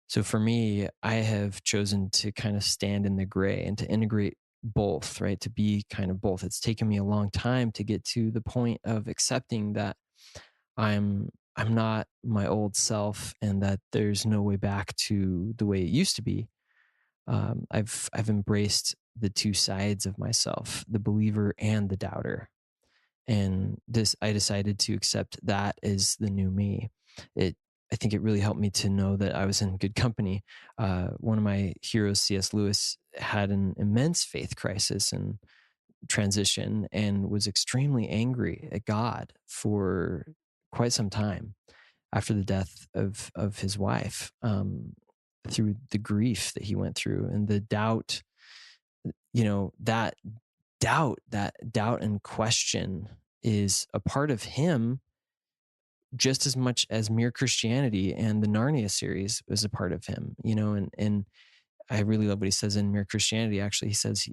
Speaker 3: So for me, I have chosen to kind of stand in the gray and to integrate both, right? To be kind of both. It's taken me a long time to get to the point of accepting that I'm not my old self and that there's no way back to the way it used to be. I've embraced the two sides of myself, the believer and the doubter. And I decided to accept that as the new me. I think it really helped me to know that I was in good company. One of my heroes, C.S. Lewis, had an immense faith crisis and transition and was extremely angry at God for quite some time after the death of his wife, through the grief that he went through and the doubt. You know, that doubt and question is a part of him just as much as Mere Christianity and the Narnia series was a part of him, you know. And I really love what he says in Mere Christianity. Actually, he says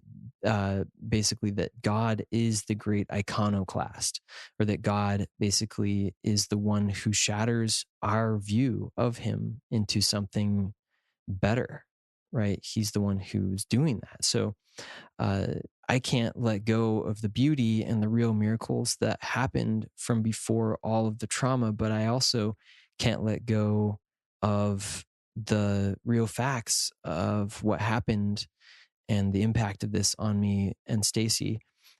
Speaker 3: basically that God is the great iconoclast, or that God basically is the one who shatters our view of him into something better, right? He's the one who's doing that. So uh, I can't let go of the beauty and the real miracles that happened from before all of the trauma, but I also can't let go of the real facts of what happened and the impact of this on me and Stacy.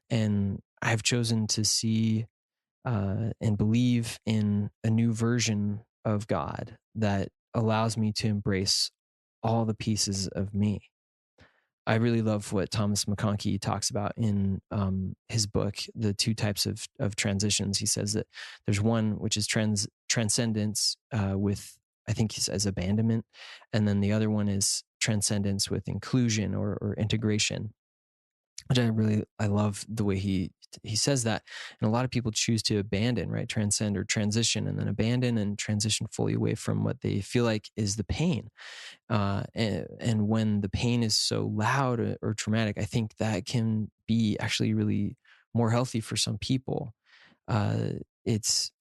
Speaker 3: And I've chosen to see and believe in a new version of God that allows me to embrace all the pieces of me. I really love what Thomas McConkie talks about in his book, The Two Types of Transitions. He says that there's one which is transcendence with, I think he says, abandonment. And then the other one is transcendence with inclusion or integration, which I love the way he says that. And a lot of people choose to abandon, right? Transcend or transition, and then abandon and transition fully away from what they feel like is the pain. And when the pain is so loud or traumatic, I think that can be actually really more healthy for some people. It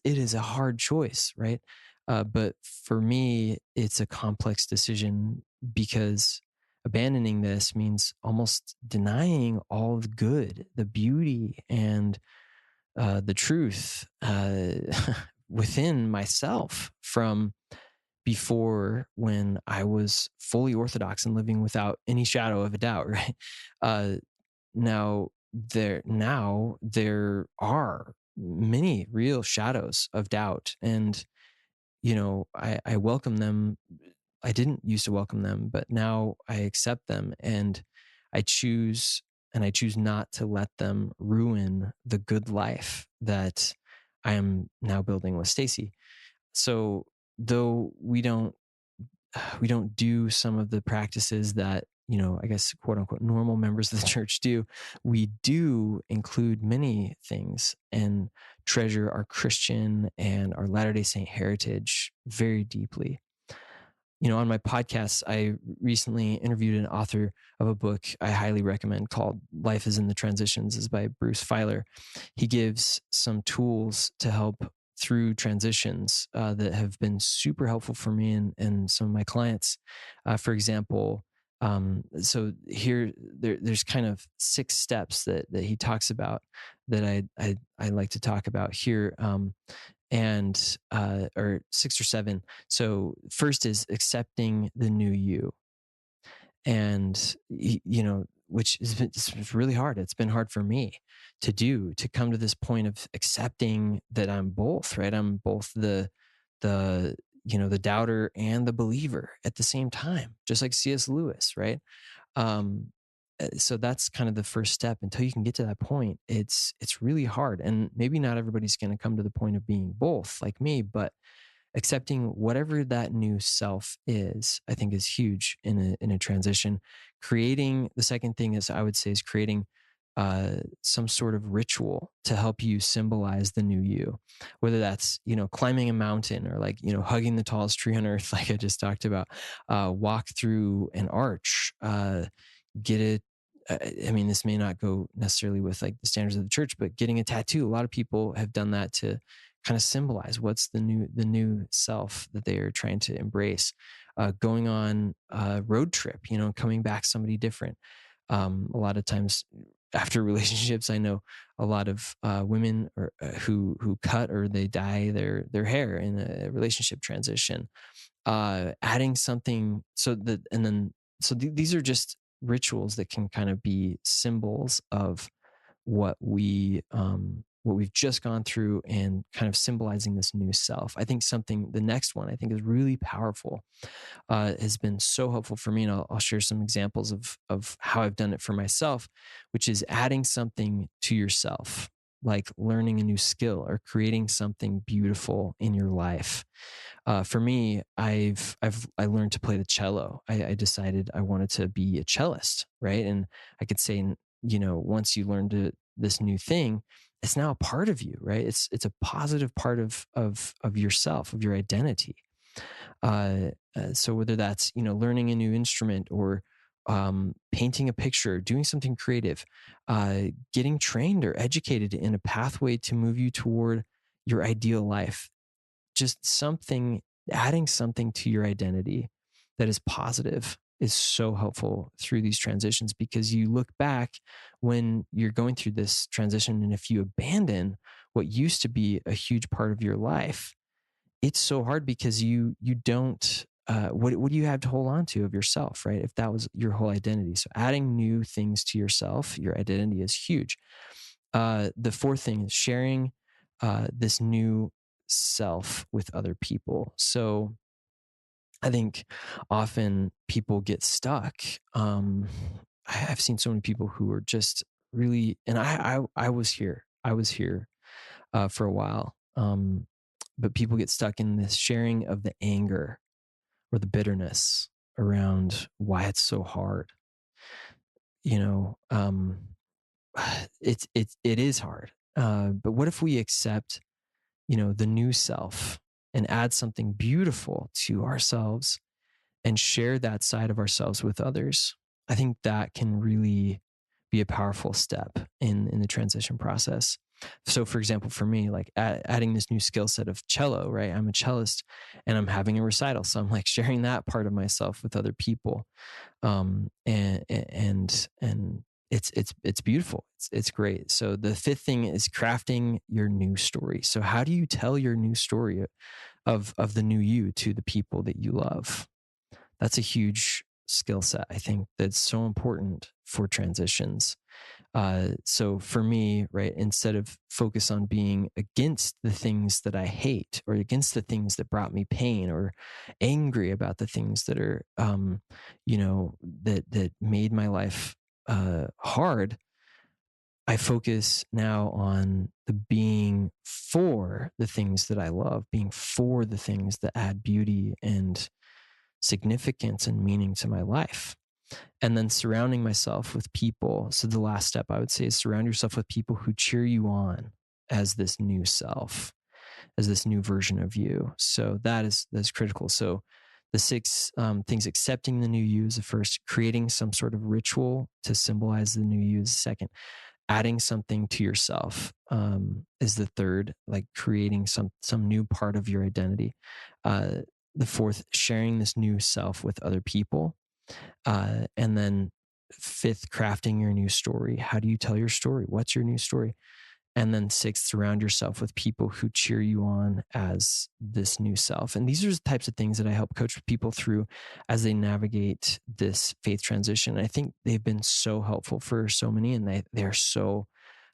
Speaker 3: is a hard choice, right? But for me, it's a complex decision because abandoning this means almost denying all the good, the beauty, and the truth within myself from before, when I was fully Orthodox and living without any shadow of a doubt, right? Uh, now there are many real shadows of doubt, and you know, I welcome them. I didn't used to welcome them, but now I accept them, and I choose I choose not to let them ruin the good life that I am now building with Stacy. So though we don't do some of the practices that, I guess, quote unquote, normal members of the church do, we do include many things and treasure our Christian and our Latter-day Saint heritage very deeply. On my podcast, I recently interviewed an author of a book I highly recommend called Life is in the Transitions. Is by Bruce Feiler. He gives some tools to help through transitions that have been super helpful for me and some of my clients. For example, so there's kind of 6 steps that he talks about that I like to talk about here. And or 6 or 7. So first is accepting the new you, and which it's really hard. It's been hard for me to come to this point of accepting that I'm both, right? I'm both the the doubter and the believer at the same time, just like C.S. Lewis, right? um so that's kind of the first step. Until you can get to that point, it's really hard, and maybe not everybody's going to come to the point of being both like me, but accepting whatever that new self is, I think, is huge in a transition. Creating The second thing is, I would say, is creating some sort of ritual to help you symbolize the new you, whether that's climbing a mountain, or like hugging the tallest tree on earth, like I just talked about. Walk through an arch. Get it. I mean, this may not go necessarily with like the standards of the church, but getting a tattoo. A lot of people have done that to kind of symbolize what's the new self that they are trying to embrace. Going on a road trip, coming back somebody different. A lot of times after relationships, I know a lot of women who cut or they dye their hair in a relationship transition. Adding something these are just rituals that can kind of be symbols of what we've just gone through, and kind of symbolizing this new self. I think the next one I think is really powerful, has been so helpful for me. And I'll share some examples of how I've done it for myself, which is adding something to yourself, like learning a new skill or creating something beautiful in your life. For me, I learned to play the cello. I decided I wanted to be a cellist, right? And I could say, once you learn this new thing, it's now a part of you, right? It's a positive part of yourself, of your identity. So whether that's learning a new instrument, or painting a picture, doing something creative, getting trained or educated in a pathway to move you toward your ideal life, just adding something to your identity that is positive is so helpful through these transitions, because you look back when you're going through this transition, and if you abandon what used to be a huge part of your life, it's so hard, because you don't what do you have to hold on to of yourself, right? If that was your whole identity. So adding new things to yourself, your identity, is huge. The fourth thing is sharing this new self with other people. So I think often people get stuck. I've seen so many people who are just really, and I was here. I was here for a while. But people get stuck in this sharing of the anger or the bitterness around why it's so hard. You know, it is hard. But what if we accept, the new self, and add something beautiful to ourselves and share that side of ourselves with others? I think that can really be a powerful step in the transition process. So, for example, for me, like adding this new skill set of cello, right? I'm a cellist and I'm having a recital. So I'm like sharing that part of myself with other people. And it's beautiful. It's great. So the fifth thing is crafting your new story. So how do you tell your new story of the new you to the people that you love? That's a huge skill set, I think, that's so important for transitions. So for me, right, instead of focus on being against the things that I hate, or against the things that brought me pain, or angry about the things that are, that made my life hard, I focus now on the being for the things that I love, being for the things that add beauty and significance and meaning to my life. And then surrounding myself with people. So the last step I would say is surround yourself with people who cheer you on as this new self, as this new version of you. So that's critical. So the six things: accepting the new you is the first, creating some sort of ritual to symbolize the new you is the second, adding something to yourself is the third, like creating some new part of your identity. The fourth, sharing this new self with other people. And then fifth, crafting your new story. How do you tell your story? What's your new story? And then sixth, surround yourself with people who cheer you on as this new self. And these are the types of things that I help coach people through as they navigate this faith transition. I think they've been so helpful for so many, and they're so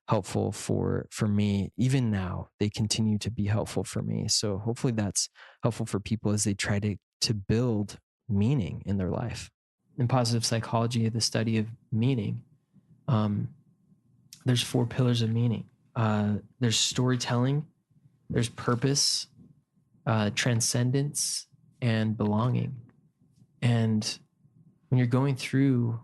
Speaker 3: helpful for me. Even now, they continue to be helpful for me. So hopefully that's helpful for people as they try to build meaning in their life.
Speaker 2: In positive psychology, the study of meaning, there's 4 pillars of meaning. There's storytelling, there's purpose, transcendence, and belonging. And when you're going through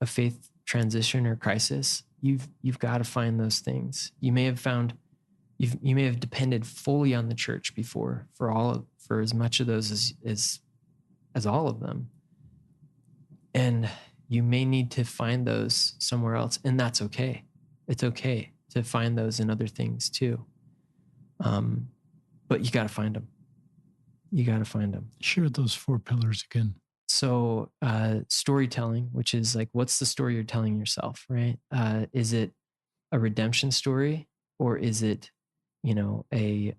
Speaker 2: a faith transition or crisis, you've got to find those things. You may have depended fully on the church before for as much of those as all of them. And you may need to find those somewhere else, and that's okay. It's okay to find those in other things too. But you got to find them. You got to find them.
Speaker 1: Share those 4 pillars again.
Speaker 2: So storytelling, which is like, what's the story you're telling yourself, right? Is it a redemption story, or is it, a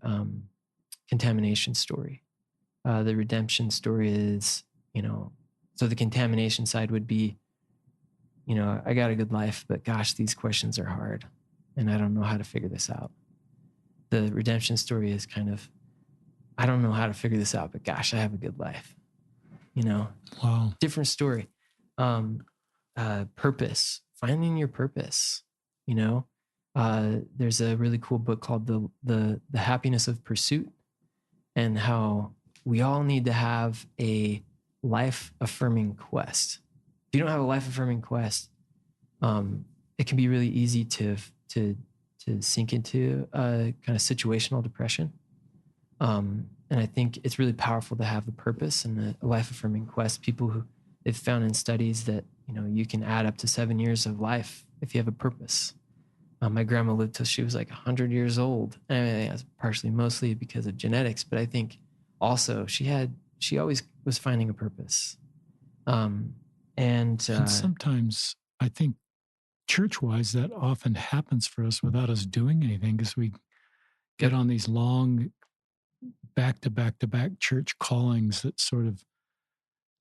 Speaker 2: contamination story? The redemption story is, so the contamination side would be, I got a good life, but gosh, these questions are hard and I don't know how to figure this out. The redemption story is kind of, I don't know how to figure this out, but gosh, I have a good life.
Speaker 1: Wow.
Speaker 2: Different story. Purpose, finding your purpose. There's a really cool book called the Happiness of Pursuit, and how we all need to have a life affirming quest. If you don't have a life affirming quest, it can be really easy to sink into a kind of situational depression. And I think it's really powerful to have a purpose and a life affirming quest. People who they've found in studies that, you can add up to 7 years of life if you have a purpose. My grandma lived till she was like 100 years old. And I think that's mostly because of genetics, but I think also she always was finding a purpose.
Speaker 1: And sometimes I think church-wise, that often happens for us without us doing anything, because we get on these long back-to-back church callings that sort of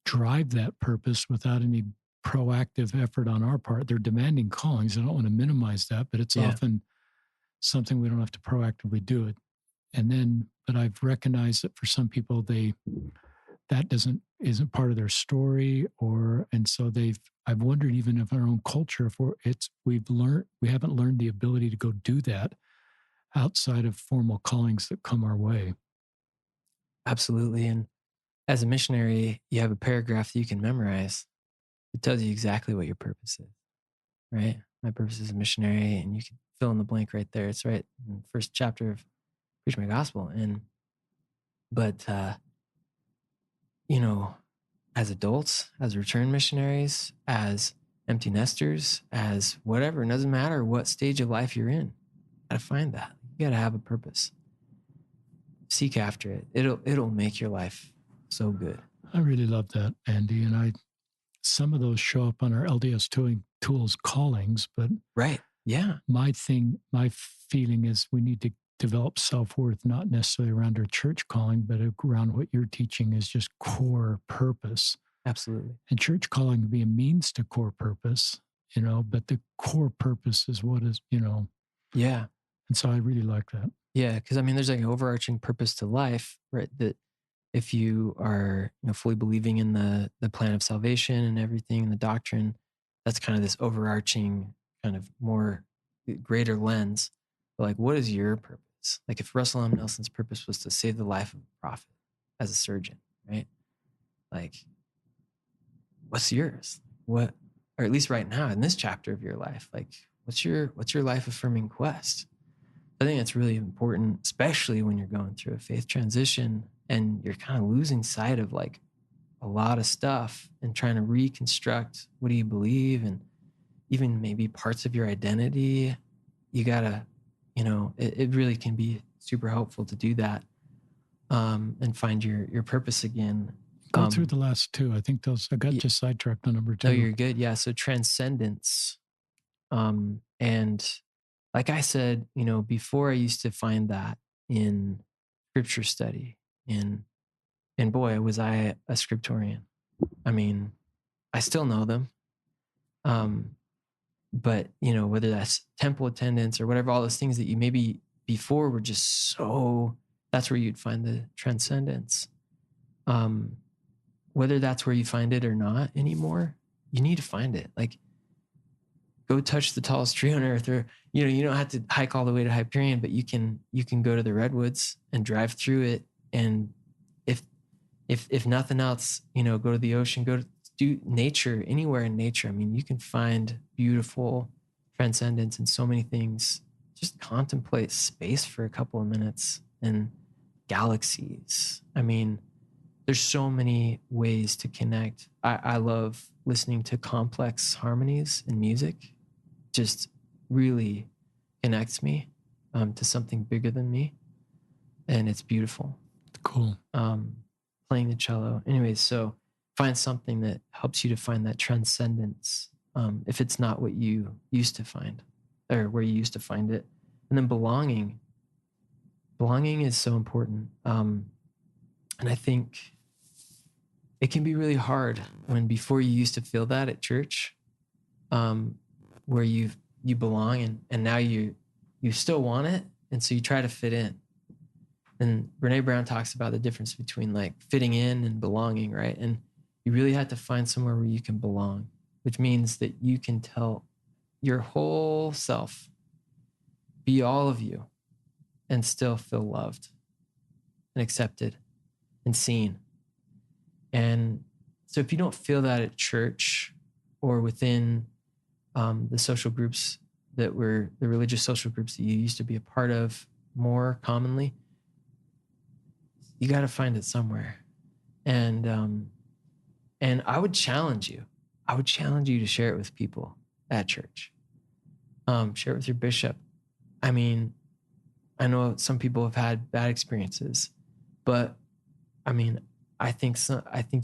Speaker 1: drive that purpose without any proactive effort on our part. They're demanding callings. I don't want to minimize that, but it's often something we don't have to proactively do it. But I've recognized that for some people, that isn't part of their story, and so I've wondered, even of our own culture, if we haven't learned the ability to go do that outside of formal callings that come our way.
Speaker 2: Absolutely. And as a missionary, you have a paragraph that you can memorize. It tells you exactly what your purpose is, right? My purpose is a missionary, and you can fill in the blank right there. It's right in the first chapter of Preach My Gospel. But as adults, as returned missionaries, as empty nesters, as whatever, it doesn't matter what stage of life you're in. You gotta find that. You gotta have a purpose. Seek after it. It'll make your life so good.
Speaker 1: I really love that, Andy. And some of those show up on our LDS Tools callings, but
Speaker 2: right. Yeah.
Speaker 1: My feeling is we need to develop self-worth, not necessarily around our church calling, but around what you're teaching is just core purpose.
Speaker 2: Absolutely.
Speaker 1: And church calling can be a means to core purpose, but the core purpose is what is,
Speaker 2: Yeah.
Speaker 1: And so I really like that.
Speaker 2: Yeah. Cause there's like an overarching purpose to life, right? That if you are, fully believing in the plan of salvation and everything, and the doctrine, that's kind of this overarching
Speaker 3: kind of more greater lens. But like, what is your purpose? Like if Russell M. Nelson's purpose was to save the life of a prophet as a surgeon, right? Like, what's yours? What, or at least right now in this chapter of your life, like what's your life affirming quest? I think it's really important, especially when you're going through a faith transition and you're kind of losing sight of like a lot of stuff and trying to reconstruct what do you believe and even maybe parts of your identity. You gotta, it really can be super helpful to do that, and find your purpose again.
Speaker 1: Go through the last two. I think those, I got just sidetracked on number two.
Speaker 3: No, you're good. Yeah. So transcendence. And like I said, before I used to find that in scripture study, and boy, was I a scriptorian. I mean, I still know them. But whether that's temple attendance or whatever, all those things that you maybe before were just so, that's where you'd find the transcendence. Whether that's where you find it or not anymore, you need to find it. Like, go touch the tallest tree on earth, or you don't have to hike all the way to Hyperion, but you can go to the redwoods and drive through it, and if nothing else, go to the ocean, go to do nature, anywhere in nature. I mean, you can find beautiful transcendence in so many things. Just contemplate space for a couple of minutes and galaxies. I mean, there's so many ways to connect. I love listening to complex harmonies in music. Just really connects me to something bigger than me. And it's beautiful.
Speaker 1: Cool.
Speaker 3: Playing the cello. Anyways, so find something that helps you to find that transcendence. If it's not what you used to find or where you used to find it. And then belonging. Belonging is so important. And I think it can be really hard when before you used to feel that at church, where you belong and now you still want it. And so you try to fit in. And Brene Brown talks about the difference between like fitting in and belonging, right? And you really have to find somewhere where you can belong, which means that you can tell your whole self, be all of you, and still feel loved and accepted and seen. And so if you don't feel that at church or within the social groups that were the religious social groups that you used to be a part of more commonly, you got to find it somewhere. And I would challenge you. I would challenge you to share it with people at church. Share it with your bishop. I mean, I know some people have had bad experiences, but I mean, I think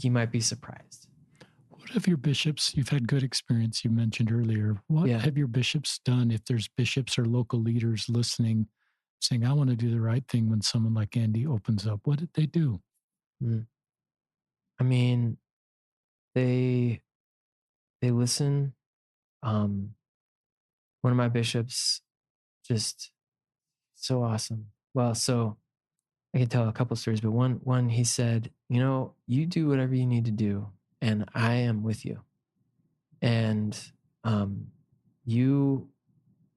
Speaker 3: you might be surprised.
Speaker 1: What have your bishops, you've had good experience, you mentioned earlier. What have your bishops done if there's bishops or local leaders listening, saying, I want to do the right thing when someone like Andy opens up? What did they do?
Speaker 3: I mean, they listen. One of my bishops, just so awesome. Well, so I can tell a couple stories, but one he said, you do whatever you need to do, and I am with you. And you,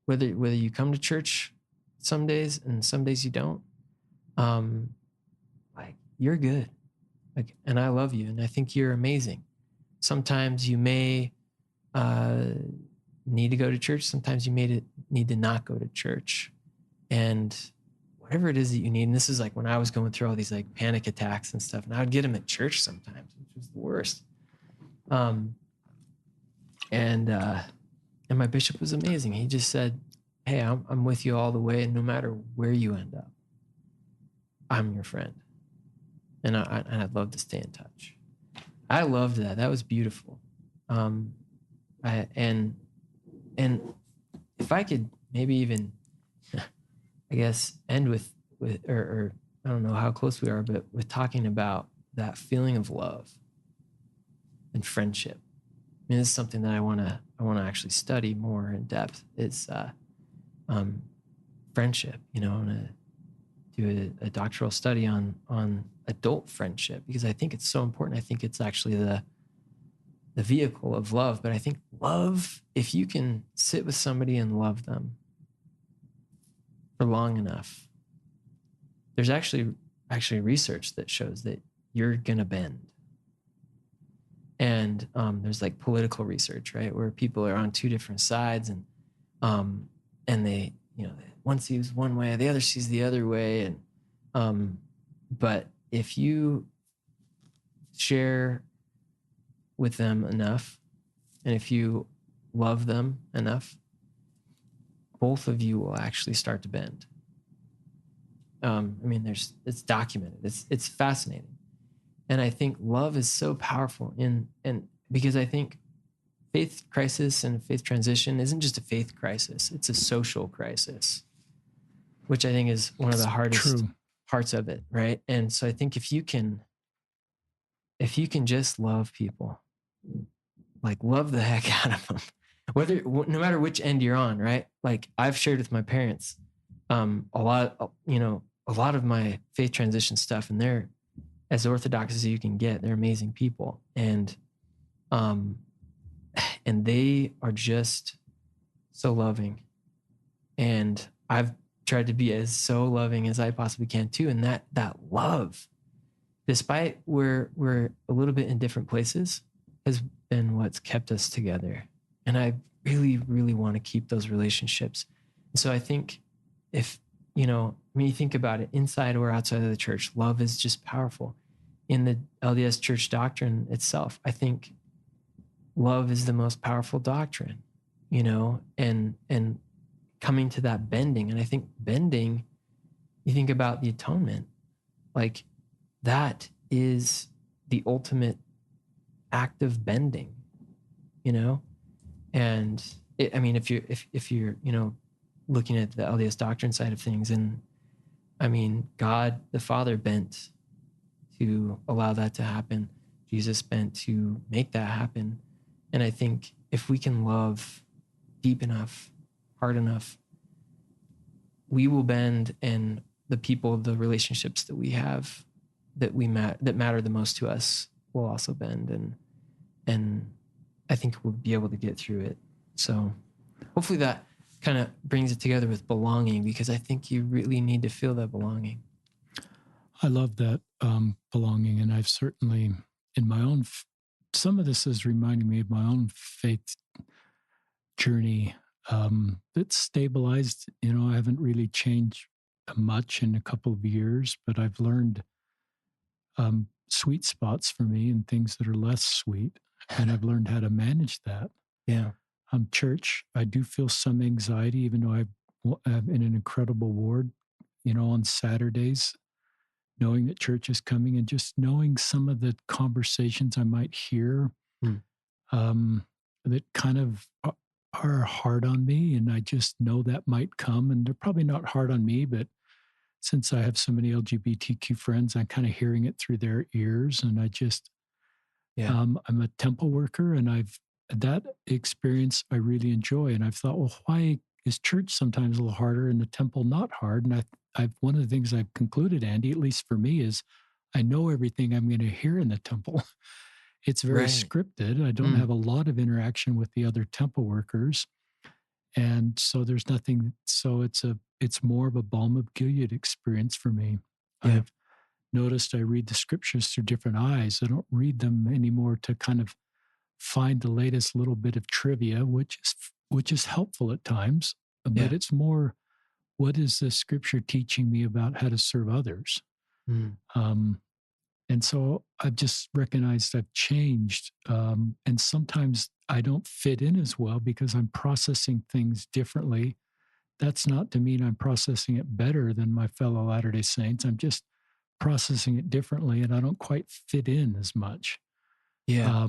Speaker 3: whether you come to church some days and some days you don't, like, you're good. Like, and I love you, and I think you're amazing. Sometimes you may need to go to church. Sometimes you may need to not go to church. And whatever it is that you need, and this is like when I was going through all these like panic attacks and stuff, and I would get them at church sometimes, which was the worst. And my bishop was amazing. He just said, hey, I'm with you all the way, and no matter where you end up, I'm your friend. And I'd love to stay in touch. I loved that. That was beautiful. And if I could maybe even, I guess, end with or I don't know how close we are, but with talking about that feeling of love and friendship. I mean, this is something that I want to actually study more in depth. It's friendship. I want to do a doctoral study on adult friendship, because I think it's so important. I think it's actually
Speaker 2: the vehicle of love. But I think love, if you can sit with somebody and love them for long enough, there's actually research that shows that you're gonna bend. And there's like political research, right, where people are on two different sides, and they, one sees one way, the other sees the other way, and but if you share with them enough, and if you love them enough, both of you will actually start to bend. I mean, it's documented. It's fascinating. And I think love is so powerful and because I think faith crisis and faith transition isn't just a faith crisis, it's a social crisis, which I think is one of the hardest parts of it, right? And so I think if you can just love people, like love the heck out of them, no matter which end you're on, right? Like I've shared with my parents a lot of my faith transition stuff, and they're as orthodox as you can get. They're amazing people. And they are just so loving. And I've tried to be as so loving as I possibly can too. And that love, despite we're a little bit in different places, has been what's kept us together. And I really, really want to keep those relationships. And so I think if, when you think about it, inside or outside of the church, love is just powerful. In the LDS church doctrine itself, I think love is the most powerful doctrine, and coming to that bending. And I think bending, you think about the atonement, like that is the ultimate act of bending, and if you're, looking at the LDS doctrine side of things, and I mean, God the Father bent to allow that to happen. Jesus bent to make that happen. And I think if we can love deep enough, hard enough, we will bend, and the people, the relationships that we have that matter the most to us will also bend. And I think we'll be able to get through it. So hopefully that kind of brings it together with belonging, because I think you really need to feel that belonging.
Speaker 1: I love that belonging. And I've certainly, in my own, some of this is reminding me of my own faith journey. It's stabilized. I haven't really changed much in a couple of years, but I've learned sweet spots for me and things that are less sweet. And I've learned how to manage that.
Speaker 2: Yeah.
Speaker 1: Church, I do feel some anxiety, even though I'm in an incredible ward, on Saturdays, knowing that church is coming and just knowing some of the conversations I might hear that kind of are hard on me. And I just know that might come, and they're probably not hard on me, but since I have so many LGBTQ friends, I'm kind of hearing it through their ears. And I just, I'm a temple worker, and that experience I really enjoy. And I've thought, well, why is church sometimes a little harder and the temple not hard? And I've one of the things I've concluded, Andy, at least for me, is I know everything I'm going to hear in the temple. It's very scripted. I don't have a lot of interaction with the other temple workers. And so there's nothing. So it's more of a balm of Gilead experience for me. Yeah. I've noticed I read the scriptures through different eyes. I don't read them anymore to kind of find the latest little bit of trivia, which is helpful at times, but it's more, what is the scripture teaching me about how to serve others? And so I've just recognized I've changed. And sometimes I don't fit in as well because I'm processing things differently. That's not to mean I'm processing it better than my fellow Latter-day Saints. I'm just processing it differently, and I don't quite fit in as much. Yeah.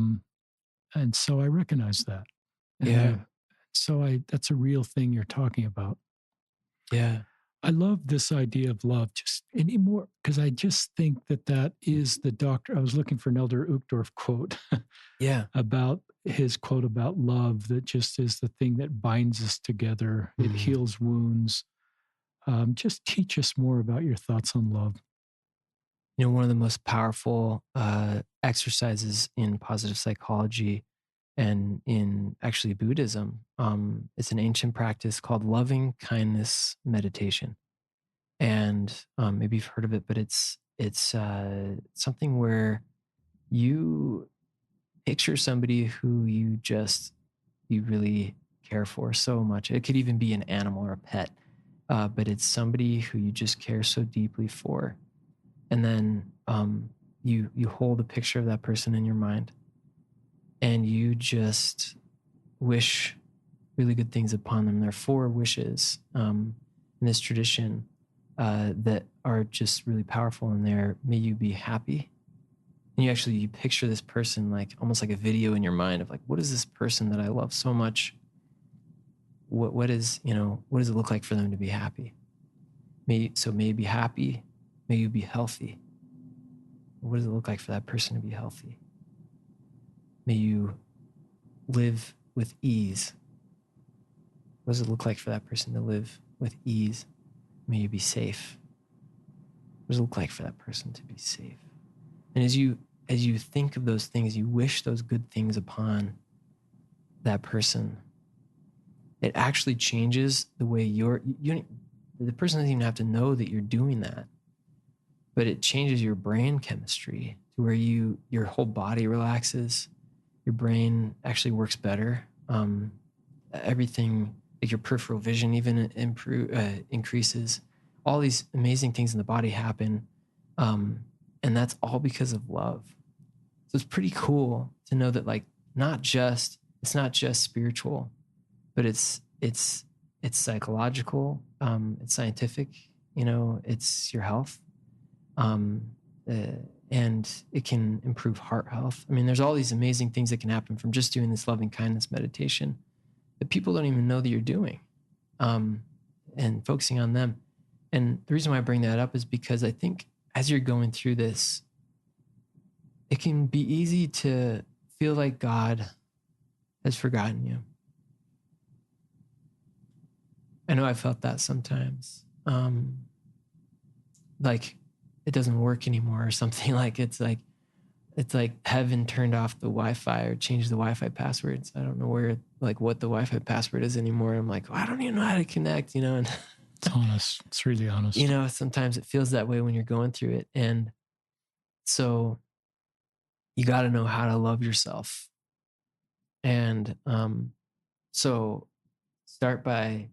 Speaker 1: And so I recognize that. And that's a real thing you're talking about.
Speaker 2: Yeah.
Speaker 1: I love this idea of love just anymore, because I just think that is the doctor. I was looking for an Elder Uchtdorf quote about his quote about love, that just is the thing that binds us together. It heals wounds. Just teach us more about your thoughts on love.
Speaker 2: One of the most powerful exercises in positive psychology And in actually Buddhism, it's an ancient practice called loving kindness meditation. And maybe you've heard of it, but it's something where you picture somebody who you really care for so much. It could even be an animal or a pet, but it's somebody who you just care so deeply for. And then you hold a picture of that person in your mind, and you just wish really good things upon them. There are 4 wishes in this tradition that are just really powerful. And there, may you be happy. And you picture this person like almost like a video in your mind of like, what is this person that I love so much? What does it look like for them to be happy? May you be happy. May you be healthy. What does it look like for that person to be healthy? May you live with ease. What does it look like for that person to live with ease? May you be safe. What does it look like for that person to be safe? And as you think of those things, you wish those good things upon that person, it actually changes the way the person doesn't even have to know that you're doing that, but it changes your brain chemistry to where your whole body relaxes. Your brain actually works better. Everything, like your peripheral vision even increases. All these amazing things in the body happen. And that's all because of love. So it's pretty cool to know that like, it's not just spiritual, but it's psychological. It's scientific, it's your health. And it can improve heart health. I mean, there's all these amazing things that can happen from just doing this loving kindness meditation that people don't even know that you're doing, and focusing on them. And the reason why I bring that up is because I think as you're going through this, it can be easy to feel like God has forgotten you. I know I felt that sometimes. Like it doesn't work anymore or something. Like it's like heaven turned off the Wi-Fi or changed the Wi-Fi passwords. I don't know what the Wi-Fi password is anymore. I'm like, well, I don't even know how to connect, and
Speaker 1: It's honest. It's really honest.
Speaker 2: Sometimes it feels that way when you're going through it. And so you got to know how to love yourself. And so start by,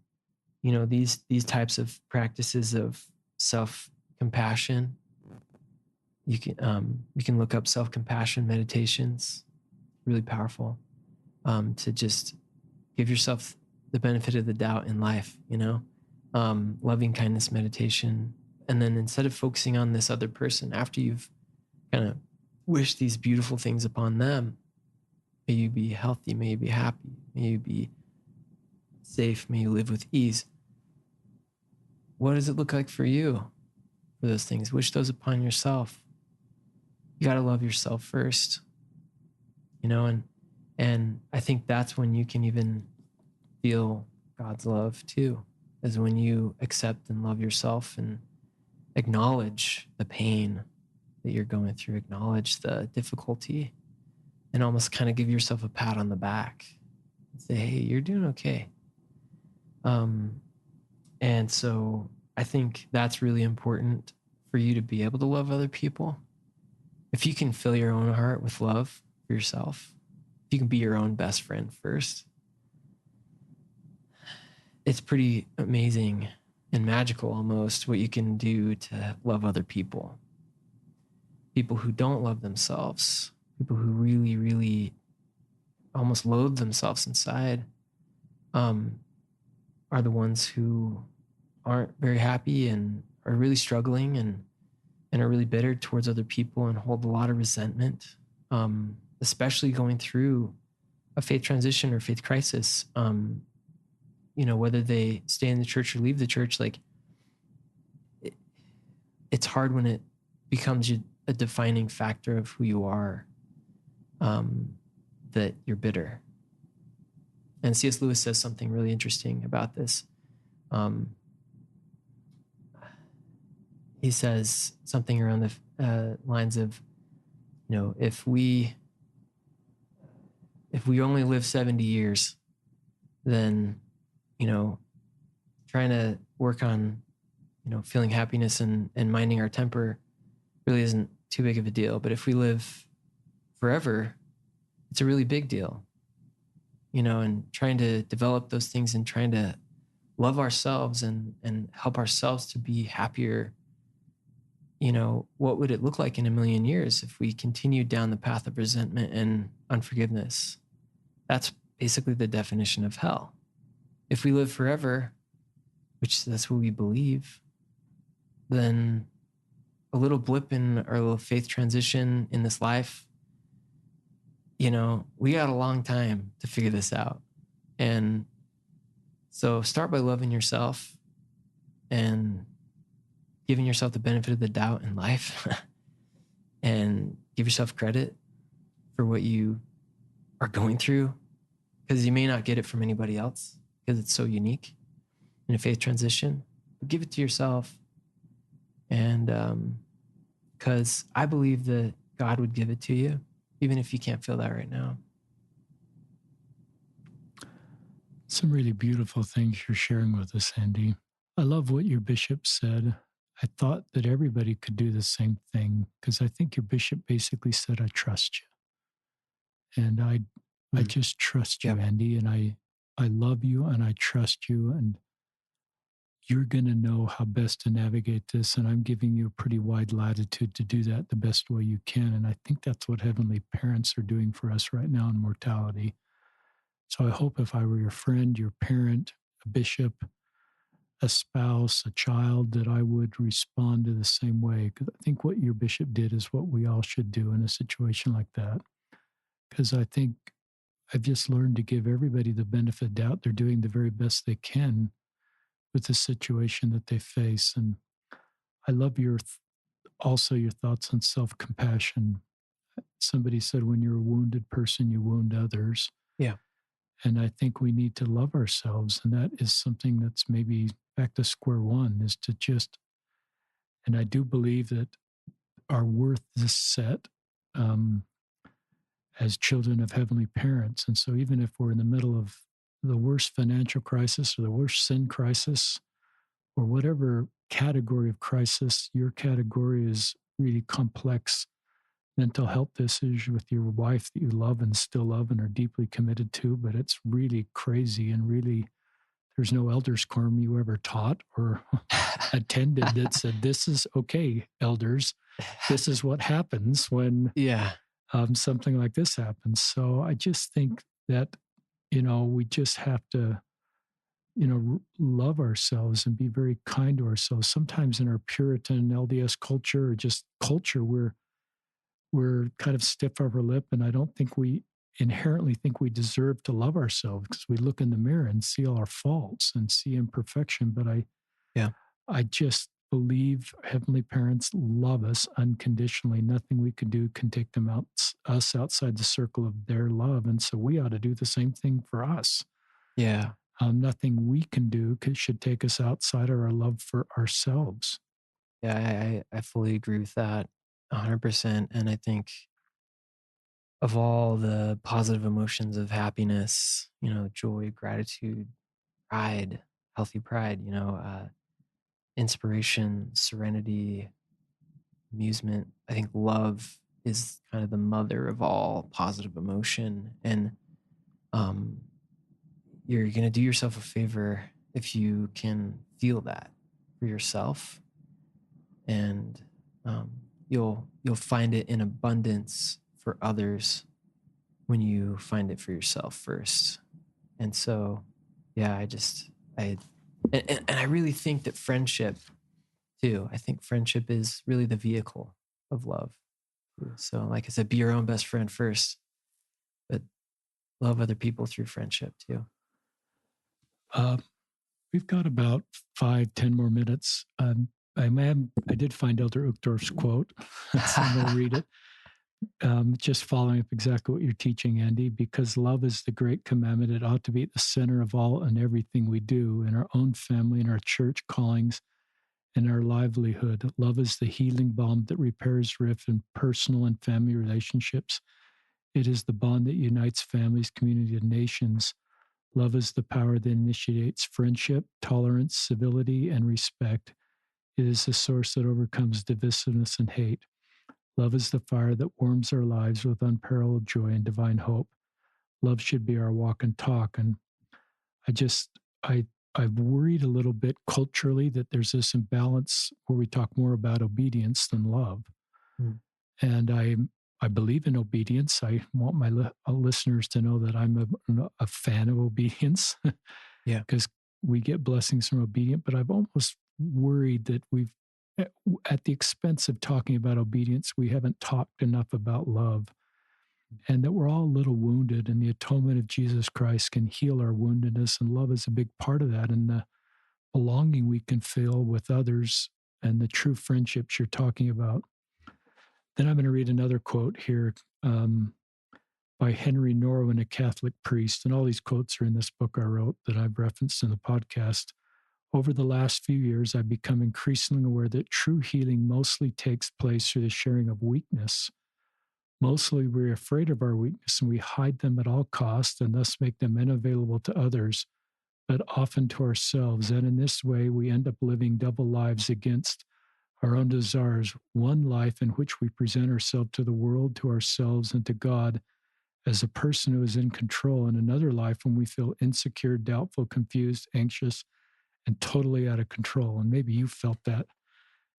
Speaker 2: these types of practices of self-compassion. You can look up self-compassion meditations, really powerful, to just give yourself the benefit of the doubt in life, loving kindness meditation. And then instead of focusing on this other person, after you've kind of wished these beautiful things upon them, may you be healthy, may you be happy, may you be safe, may you live with ease. What does it look like for you for those things? Wish those upon yourself. You got to love yourself first, and I think that's when you can even feel God's love too, is when you accept and love yourself and acknowledge the pain that you're going through, acknowledge the difficulty, and almost kind of give yourself a pat on the back and say, hey, you're doing okay. And so I think that's really important for you to be able to love other people. If you can fill your own heart with love for yourself, if you can be your own best friend first, it's pretty amazing and magical almost what you can do to love other people. People who don't love themselves, people who really, really almost loathe themselves inside, are the ones who aren't very happy and are really struggling and are really bitter towards other people and hold a lot of resentment, especially going through a faith transition or faith crisis. Whether they stay in the church or leave the church, like it's hard when it becomes a defining factor of who you are, that you're bitter. And C.S. Lewis says something really interesting about this. He says something around the lines of, if if we only live 70 years, then, you know, trying to work on, feeling happiness and minding our temper really isn't too big of a deal. But if we live forever, it's a really big deal, and trying to develop those things and trying to love ourselves and help ourselves to be happier. What would it look like in a million years if we continued down the path of resentment and unforgiveness? That's basically the definition of hell. If we live forever, which that's what we believe, then a little blip in our little faith transition in this life, we got a long time to figure this out. And so start by loving yourself and giving yourself the benefit of the doubt in life and give yourself credit for what you are going through, because you may not get it from anybody else because it's so unique in a faith transition. But give it to yourself. And because I believe that God would give it to you, even if you can't feel that right now.
Speaker 1: Some really beautiful things you're sharing with us, Andy. I love what your bishop said. I thought that everybody could do the same thing, because I think your bishop basically said, I trust you. And I just trust you, Andy, and I love you and I trust you, and you're going to know how best to navigate this. And I'm giving you a pretty wide latitude to do that the best way you can. And I think that's what heavenly parents are doing for us right now in mortality. So I hope if I were your friend, your parent, a bishop, a spouse, a child, that I would respond to the same way. Because I think what your bishop did is what we all should do in a situation like that. Because I think I've just learned to give everybody the benefit of doubt. They're doing the very best they can with the situation that they face. And I love also your thoughts on self-compassion. Somebody said, when you're a wounded person, you wound others.
Speaker 2: Yeah.
Speaker 1: And I think we need to love ourselves. And that is something that's maybe back to square one, is to just, and I do believe that our worth is set as children of heavenly parents. And so even if we're in the middle of the worst financial crisis or the worst sin crisis or whatever category of crisis, your category is really complex mental health issues with your wife that you love and still love and are deeply committed to, but it's really crazy, and really there's no elders quorum you ever taught or attended that said, this is okay, elders. This is what happens when something like this happens. So I just think that, we just have to, love ourselves and be very kind to ourselves. Sometimes in our Puritan LDS culture, or just culture, we're kind of stiff upper lip, and I don't think we inherently think we deserve to love ourselves, because we look in the mirror and see all our faults and see imperfection. But I just believe heavenly parents love us unconditionally. Nothing we can do can take us outside the circle of their love, and so we ought to do the same thing for us.
Speaker 2: Yeah.
Speaker 1: Nothing we can do should take us outside of our love for ourselves.
Speaker 2: Yeah, I fully agree with that 100%. And I think of all the positive emotions of happiness, joy, gratitude, pride, healthy pride, inspiration, serenity, amusement, I think love is kind of the mother of all positive emotion. And you're going to do yourself a favor if you can feel that for yourself, and you'll find it in abundance for others when you find it for yourself first. And so, yeah, and I really think that friendship too. I think friendship is really the vehicle of love. So, like I said, be your own best friend first, but love other people through friendship too.
Speaker 1: We've got about 5-10 more minutes. I did find Elder Uchtdorf's quote, so I'm going to read it. Just following up exactly what you're teaching, Andy, because love is the great commandment. It ought to be at the center of all and everything we do in our own family, in our church callings, in our livelihood. Love is the healing balm that repairs rift in personal and family relationships. It is the bond that unites families, community, and nations. Love is the power that initiates friendship, tolerance, civility, and respect. It is the source that overcomes divisiveness and hate. Love is the fire that warms our lives with unparalleled joy and divine hope. Love should be our walk and talk. And I just, I, I've worried a little bit culturally that there's this imbalance where we talk more about obedience than love.
Speaker 2: Mm.
Speaker 1: And I believe in obedience. I want my listeners to know that I'm a fan of obedience.
Speaker 2: Yeah.
Speaker 1: Because we get blessings from obedience. But I've almost worried that we've, at the expense of talking about obedience, we haven't talked enough about love, and that we're all a little wounded, and the atonement of Jesus Christ can heal our woundedness, and love is a big part of that, and the belonging we can feel with others and the true friendships you're talking about. Then I'm going to read another quote here by Henry Norwin, a Catholic priest, and all these quotes are in this book I wrote that I've referenced in the podcast. Over the last few years, I've become increasingly aware that true healing mostly takes place through the sharing of weakness. Mostly, we're afraid of our weakness and we hide them at all costs and thus make them unavailable to others, but often to ourselves. And in this way, we end up living double lives against our own desires. One life in which we present ourselves to the world, to ourselves, and to God as a person who is in control, and another life when we feel insecure, doubtful, confused, anxious, and totally out of control. And maybe you felt that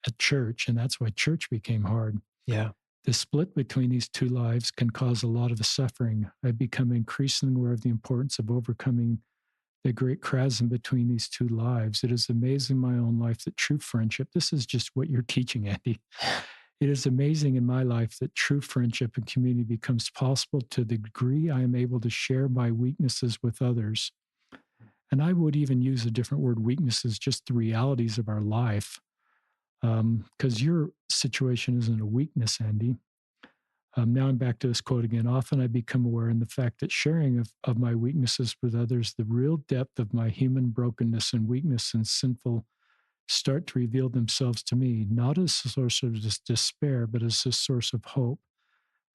Speaker 1: at church, and that's why church became hard.
Speaker 2: Yeah.
Speaker 1: The split between these two lives can cause a lot of suffering. I've become increasingly aware of the importance of overcoming the great chasm between these two lives. It is amazing in my own life that true friendship, this is just what you're teaching, Andy. It is amazing in my life that true friendship and community becomes possible to the degree I am able to share my weaknesses with others. And I would even use a different word, weaknesses, just the realities of our life. Because your situation isn't a weakness, Andy. Now I'm back to this quote again. Often I become aware in the fact that sharing of my weaknesses with others, the real depth of my human brokenness and weakness and sinful start to reveal themselves to me, not as a source of despair, but as a source of hope.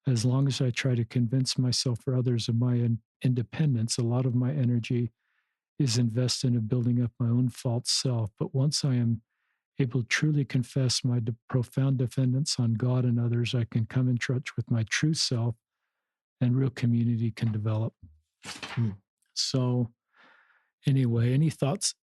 Speaker 1: As long as I try to convince myself or others of my independence, a lot of my energy is invested in building up my own false self. But once I am able to truly confess my profound dependence on God and others, I can come in touch with my true self and real community can develop. So, anyway, any thoughts?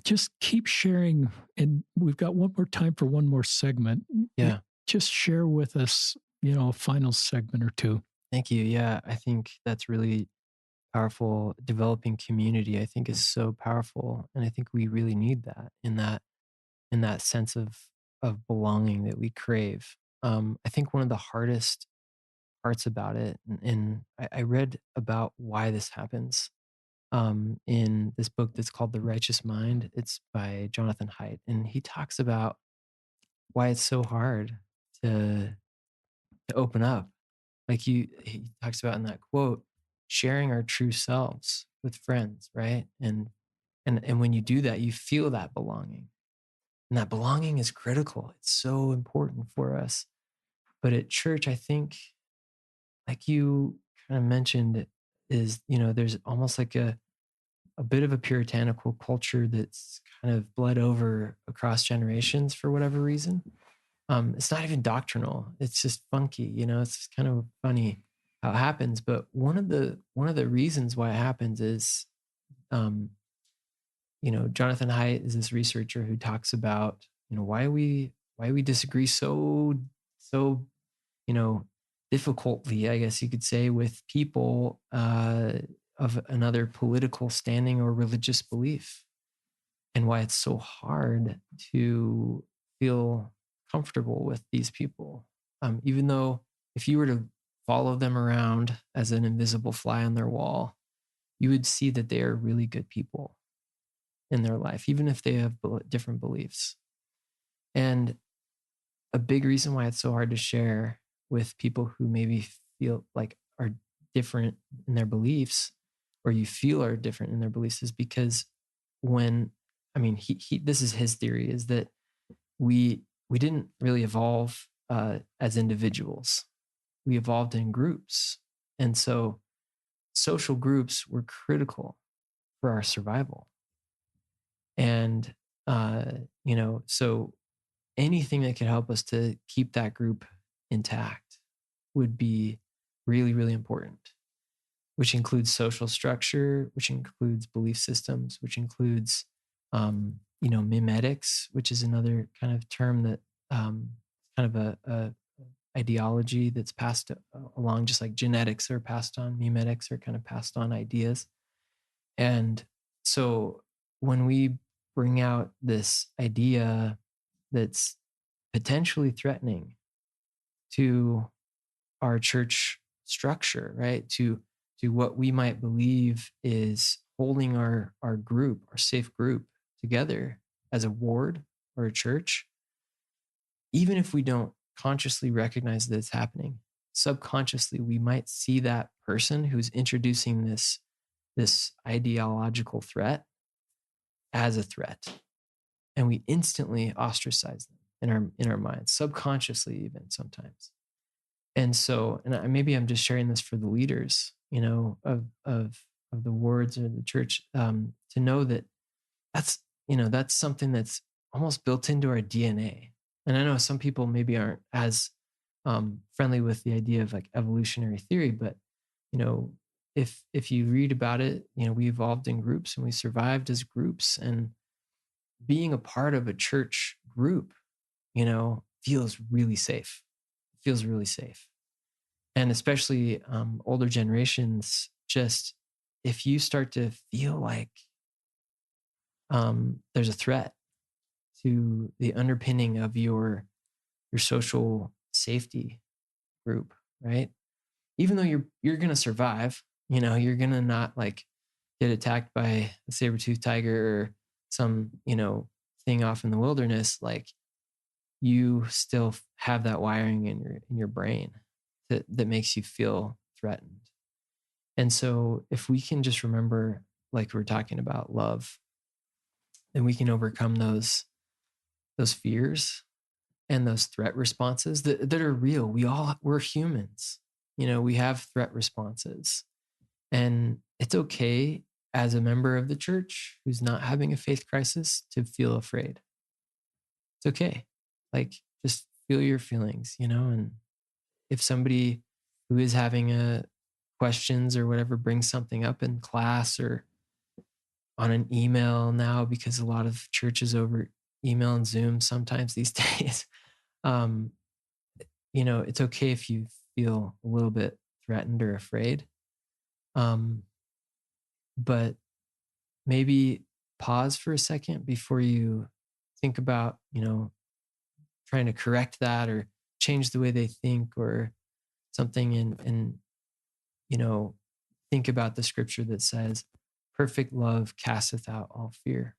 Speaker 1: Just keep sharing. And we've got one more time for one more segment.
Speaker 2: Yeah.
Speaker 1: Just share with us, a final segment or two.
Speaker 2: Thank you. Yeah. I think that's really powerful. Developing community, I think, is so powerful. And I think we really need that in that sense of belonging that we crave. I think one of the hardest parts about it, and I read about why this happens in this book that's called The Righteous Mind. It's by Jonathan Haidt, and he talks about why it's so hard to open up. Like he talks about in that quote, sharing our true selves with friends, right? And when you do that, you feel that belonging. And that belonging is critical. It's so important for us. But at church, I think, like you kind of mentioned, is, there's almost like a bit of a puritanical culture that's kind of bled over across generations for whatever reason. It's not even doctrinal. It's just funky, it's kind of funny how it happens. But one of the reasons why it happens is, Jonathan Haidt is this researcher who talks about, why we disagree so, difficultly, I guess you could say, with people of another political standing or religious belief, and why it's so hard to feel comfortable with these people. Even though if you were to follow them around as an invisible fly on their wall, you would see that they are really good people in their life, even if they have different beliefs. And a big reason why it's so hard to share with people who maybe feel like are different in their beliefs, or you feel are different in their beliefs, is because he this is his theory, is that we didn't really evolve as individuals. We evolved in groups. And so social groups were critical for our survival. And, so anything that could help us to keep that group intact would be really, really important, which includes social structure, which includes belief systems, which includes, mimetics, which is another kind of term that kind of a ideology that's passed along, just like genetics are passed on, mimetics are kind of passed on ideas. And so when we bring out this idea that's potentially threatening to our church structure, right? To what we might believe is holding our group, our safe group together as a ward or a church, even if we don't consciously recognize that it's happening, subconsciously we might see that person who's introducing this ideological threat as a threat, and we instantly ostracize them in our minds, subconsciously even sometimes. And so, maybe I'm just sharing this for the leaders, of the wards or the church, to know that that's something that's almost built into our DNA. And I know some people maybe aren't as friendly with the idea of like evolutionary theory, but you know, if you read about it, we evolved in groups and we survived as groups, and being a part of a church group, feels really safe. Feels really safe. And especially older generations, just if you start to feel like there's a threat to the underpinning of your social safety group, right? Even though you're gonna survive, you're gonna not like get attacked by a saber-toothed tiger or some, thing off in the wilderness, like you still have that wiring in your brain that makes you feel threatened. And so if we can just remember, like we're talking about love, then we can overcome those fears and those threat responses that are real. We're humans. We have threat responses. And it's okay as a member of the church who's not having a faith crisis to feel afraid. It's okay. Like just feel your feelings, and if somebody who is having a questions or whatever brings something up in class or on an email now, because a lot of churches over email and Zoom sometimes these days, um, it's okay if you feel a little bit threatened or afraid. But maybe pause for a second before you think about, trying to correct that or change the way they think or something, and think about the scripture that says, perfect love casteth out all fear.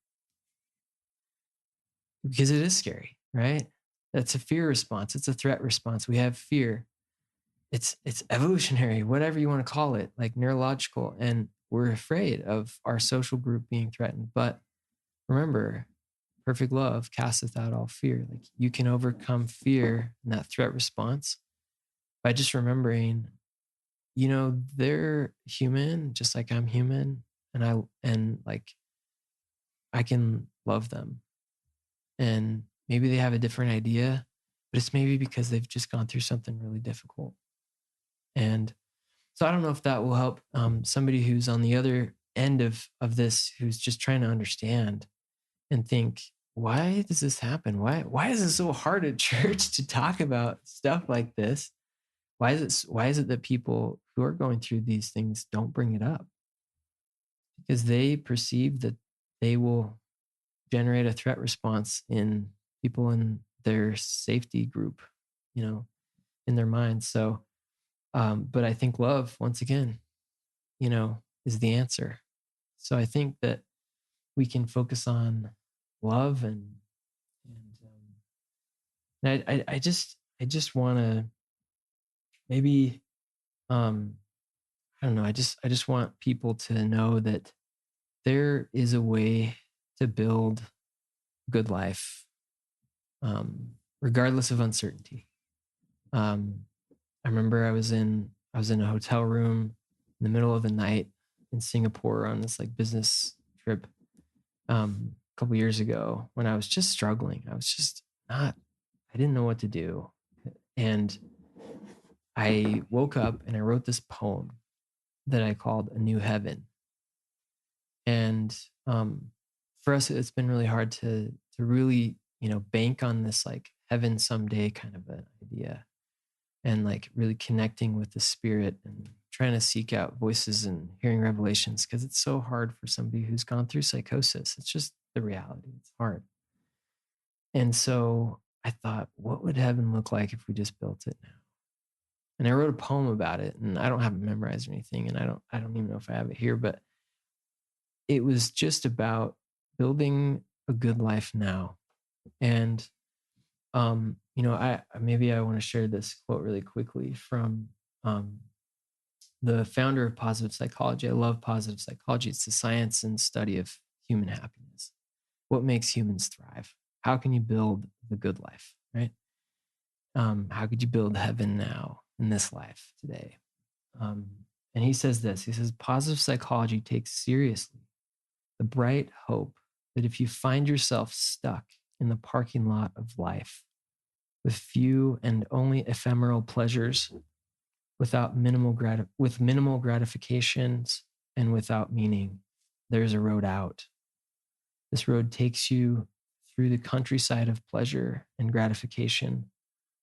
Speaker 2: Because it is scary, right? That's a fear response. It's a threat response. We have fear. It's evolutionary, whatever you want to call it, like neurological. And we're afraid of our social group being threatened. But remember, perfect love casteth out all fear. Like you can overcome fear and that threat response by just remembering, they're human, just like I'm human. And I can love them. And maybe they have a different idea, but it's maybe because they've just gone through something really difficult. And so I don't know if that will help somebody who's on the other end of this, who's just trying to understand and think, why does this happen? Why is it so hard at church to talk about stuff like this? Why is it that people who are going through these things don't bring it up? Because they perceive that they will generate a threat response in people in their safety group, in their minds. So, but I think love, once again, is the answer. So I think that we can focus on love and I just want to maybe, I don't know. I just want people to know that there is a way to build good life, regardless of uncertainty. I remember I was in I was in a hotel room in the middle of the night in Singapore on this like business trip a couple years ago when I was just struggling. I was just not, I didn't know what to do. And I woke up and I wrote this poem that I called A New Heaven. And for us, it's been really hard to really, bank on this like heaven someday kind of an idea, and like really connecting with the spirit and trying to seek out voices and hearing revelations, because it's so hard for somebody who's gone through psychosis. It's just the reality. It's hard. And so I thought, what would heaven look like if we just built it now? And I wrote a poem about it, and I don't have it memorized or anything, and I don't even know if I have it here, but it was just about building a good life now. And I maybe I want to share this quote really quickly from the founder of positive psychology. I love positive psychology. It's the science and study of human happiness. What makes humans thrive? How can you build the good life, right? How could you build heaven now in this life today? And he says this, he says, positive psychology takes seriously the bright hope that if you find yourself stuck in the parking lot of life with few and only ephemeral pleasures, with minimal gratifications and without meaning, there's a road out. This road takes you through the countryside of pleasure and gratification,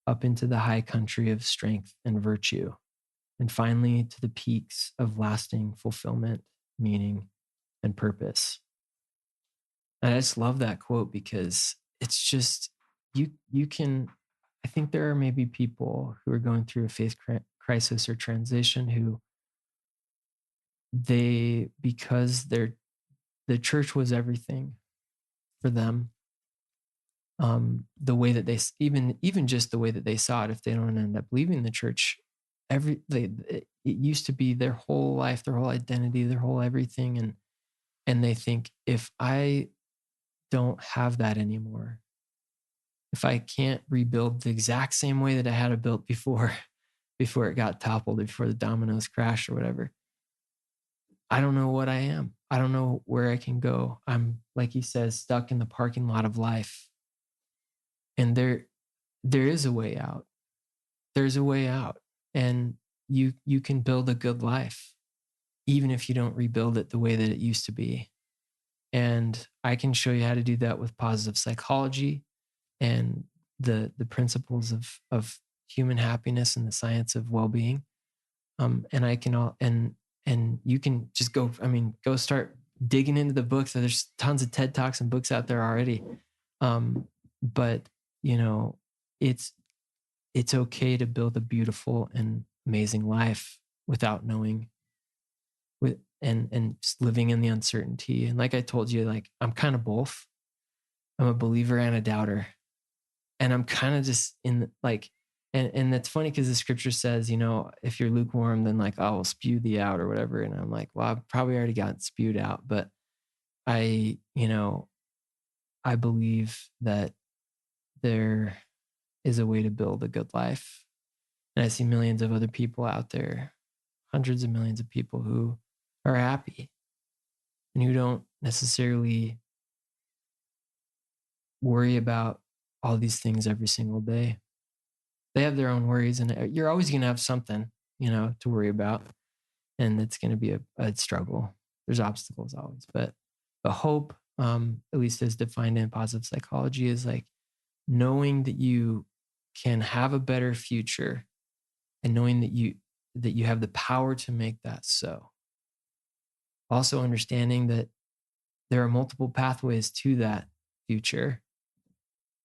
Speaker 2: up into the high country of strength and virtue, and finally to the peaks of lasting fulfillment, meaning, and purpose. And I just love that quote because it's just, you can, I think there are maybe people who are going through a faith crisis or transition who because the church was everything for them. The way that they, even just the way that they saw it, if they don't end up leaving the church, it used to be their whole life, their whole identity, their whole everything. And they think, if I don't have that anymore, if I can't rebuild the exact same way that I had it built before it got toppled, before the dominoes crashed or whatever, I don't know what I am. I don't know where I can go. I'm, like he says, stuck in the parking lot of life. And there is a way out. There's a way out. And you can build a good life, even if you don't rebuild it the way that it used to be. And I can show you how to do that with positive psychology and the principles of human happiness and the science of well-being. And I can and you can just go start digging into the books. There's tons of TED Talks and books out there already. But it's okay to build a beautiful and amazing life without knowing, and just living in the uncertainty. And like I told you, like, I'm kind of both. I'm a believer and a doubter. And I'm kind of just in like, and that's funny because the scripture says, if you're lukewarm, then like I will spew thee out or whatever. And I'm like, well, I've probably already gotten spewed out, but I believe that there is a way to build a good life. And I see millions of other people out there, hundreds of millions of people who are happy and who don't necessarily worry about all these things every single day. They have their own worries, and you're always going to have something, to worry about. And it's going to be a struggle. There's obstacles always, but hope, at least as defined in positive psychology, is like knowing that you can have a better future, and knowing that you have the power to make that so. Also understanding that there are multiple pathways to that future,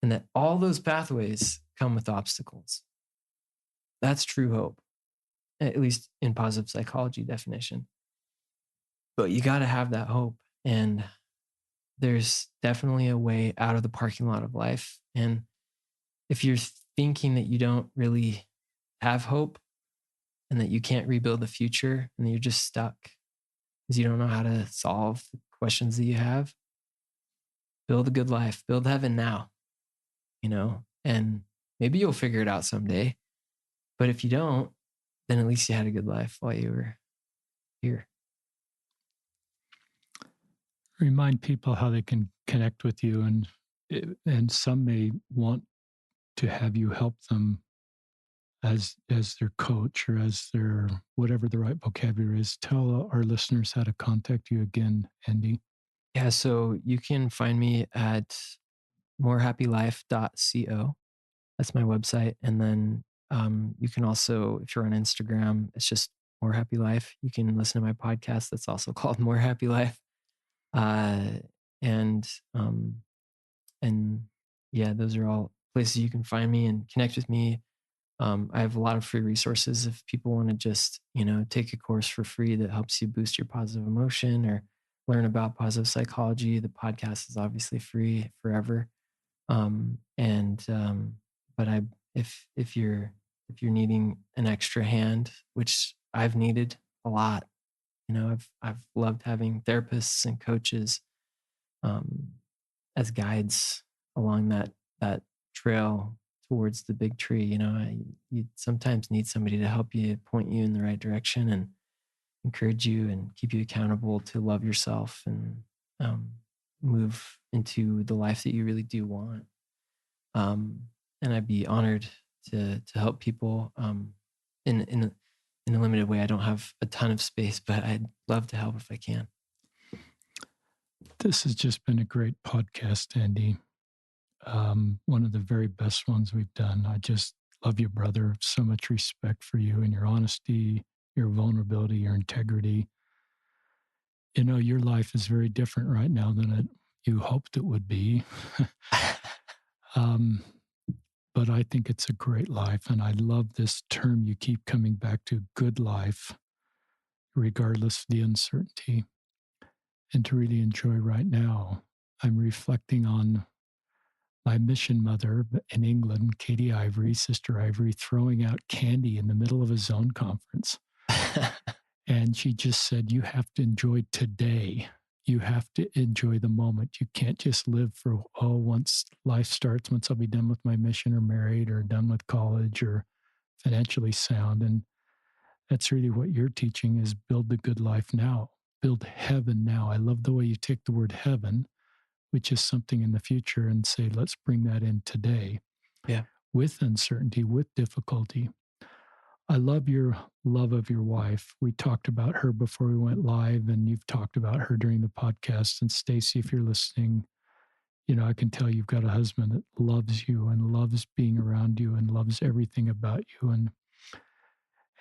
Speaker 2: and that all those pathways come with obstacles. That's true hope, at least in positive psychology definition. But you got to have that hope. And there's definitely a way out of the parking lot of life. And if you're thinking that you don't really have hope and that you can't rebuild the future and that you're just stuck because you don't know how to solve the questions that you have, build a good life, build heaven now, and maybe you'll figure it out someday. But if you don't, then at least you had a good life while you were here.
Speaker 1: Remind people how they can connect with you, and some may want to have you help them as their coach or as their whatever the right vocabulary is. Tell our listeners how to contact you again, Andy.
Speaker 2: Yeah, so you can find me at morehappylife.co. That's my website. And then you can also, if you're on Instagram, it's just More Happy Life. You can listen to my podcast that's also called More Happy Life. And yeah, those are all places you can find me and connect with me. I have a lot of free resources if people want to just, take a course for free that helps you boost your positive emotion or learn about positive psychology. The podcast is obviously free forever. But if you're needing an extra hand, which I've needed a lot, I've loved having therapists and coaches um, as guides along that trail towards the big tree. You sometimes need somebody to help you, point you in the right direction, and encourage you and keep you accountable to love yourself and um, move into the life that you really do want. And I'd be honored to help people in a limited way. I don't have a ton of space, but I'd love to help if I can.
Speaker 1: This has just been a great podcast, Andy. One of the very best ones we've done. I just love you, brother. So much respect for you and your honesty, your vulnerability, your integrity. Your life is very different right now than you hoped it would be. But I think it's a great life. And I love this term you keep coming back to, good life, regardless of the uncertainty. And to really enjoy right now, I'm reflecting on my mission mother in England, Katie Ivory, Sister Ivory, throwing out candy in the middle of a zone conference. And she just said, you have to enjoy today. You have to enjoy the moment. You can't just live for, once life starts, once I'll be done with my mission or married or done with college or financially sound. And that's really what you're teaching is build the good life now, build heaven now. I love the way you take the word heaven, which is something in the future, and say, let's bring that in today.
Speaker 2: Yeah.
Speaker 1: With uncertainty, with difficulty. I love your love of your wife. We talked about her before we went live, and you've talked about her during the podcast. And Stacy, if you're listening, I can tell you've got a husband that loves you and loves being around you and loves everything about you.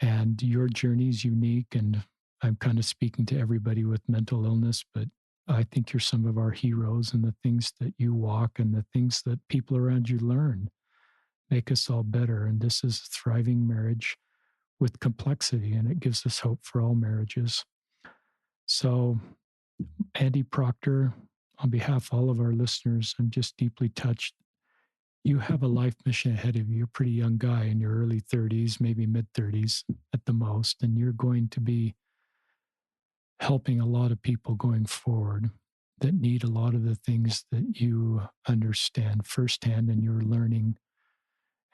Speaker 1: And your journey is unique. And I'm kind of speaking to everybody with mental illness, but I think you're some of our heroes, and the things that you walk and the things that people around you learn make us all better. And this is a thriving marriage with complexity, and it gives us hope for all marriages. So, Andy Proctor, on behalf of all of our listeners, I'm just deeply touched. You have a life mission ahead of you. You're a pretty young guy in your early 30s, maybe mid 30s at the most, and you're going to be helping a lot of people going forward that need a lot of the things that you understand firsthand, and you're learning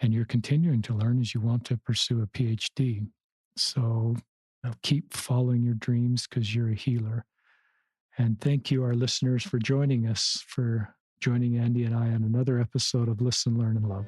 Speaker 1: and you're continuing to learn as you want to pursue a PhD. So keep following your dreams because you're a healer. And thank you, our listeners, for joining us, for joining Andy and I on another episode of Listen, Learn, and Love.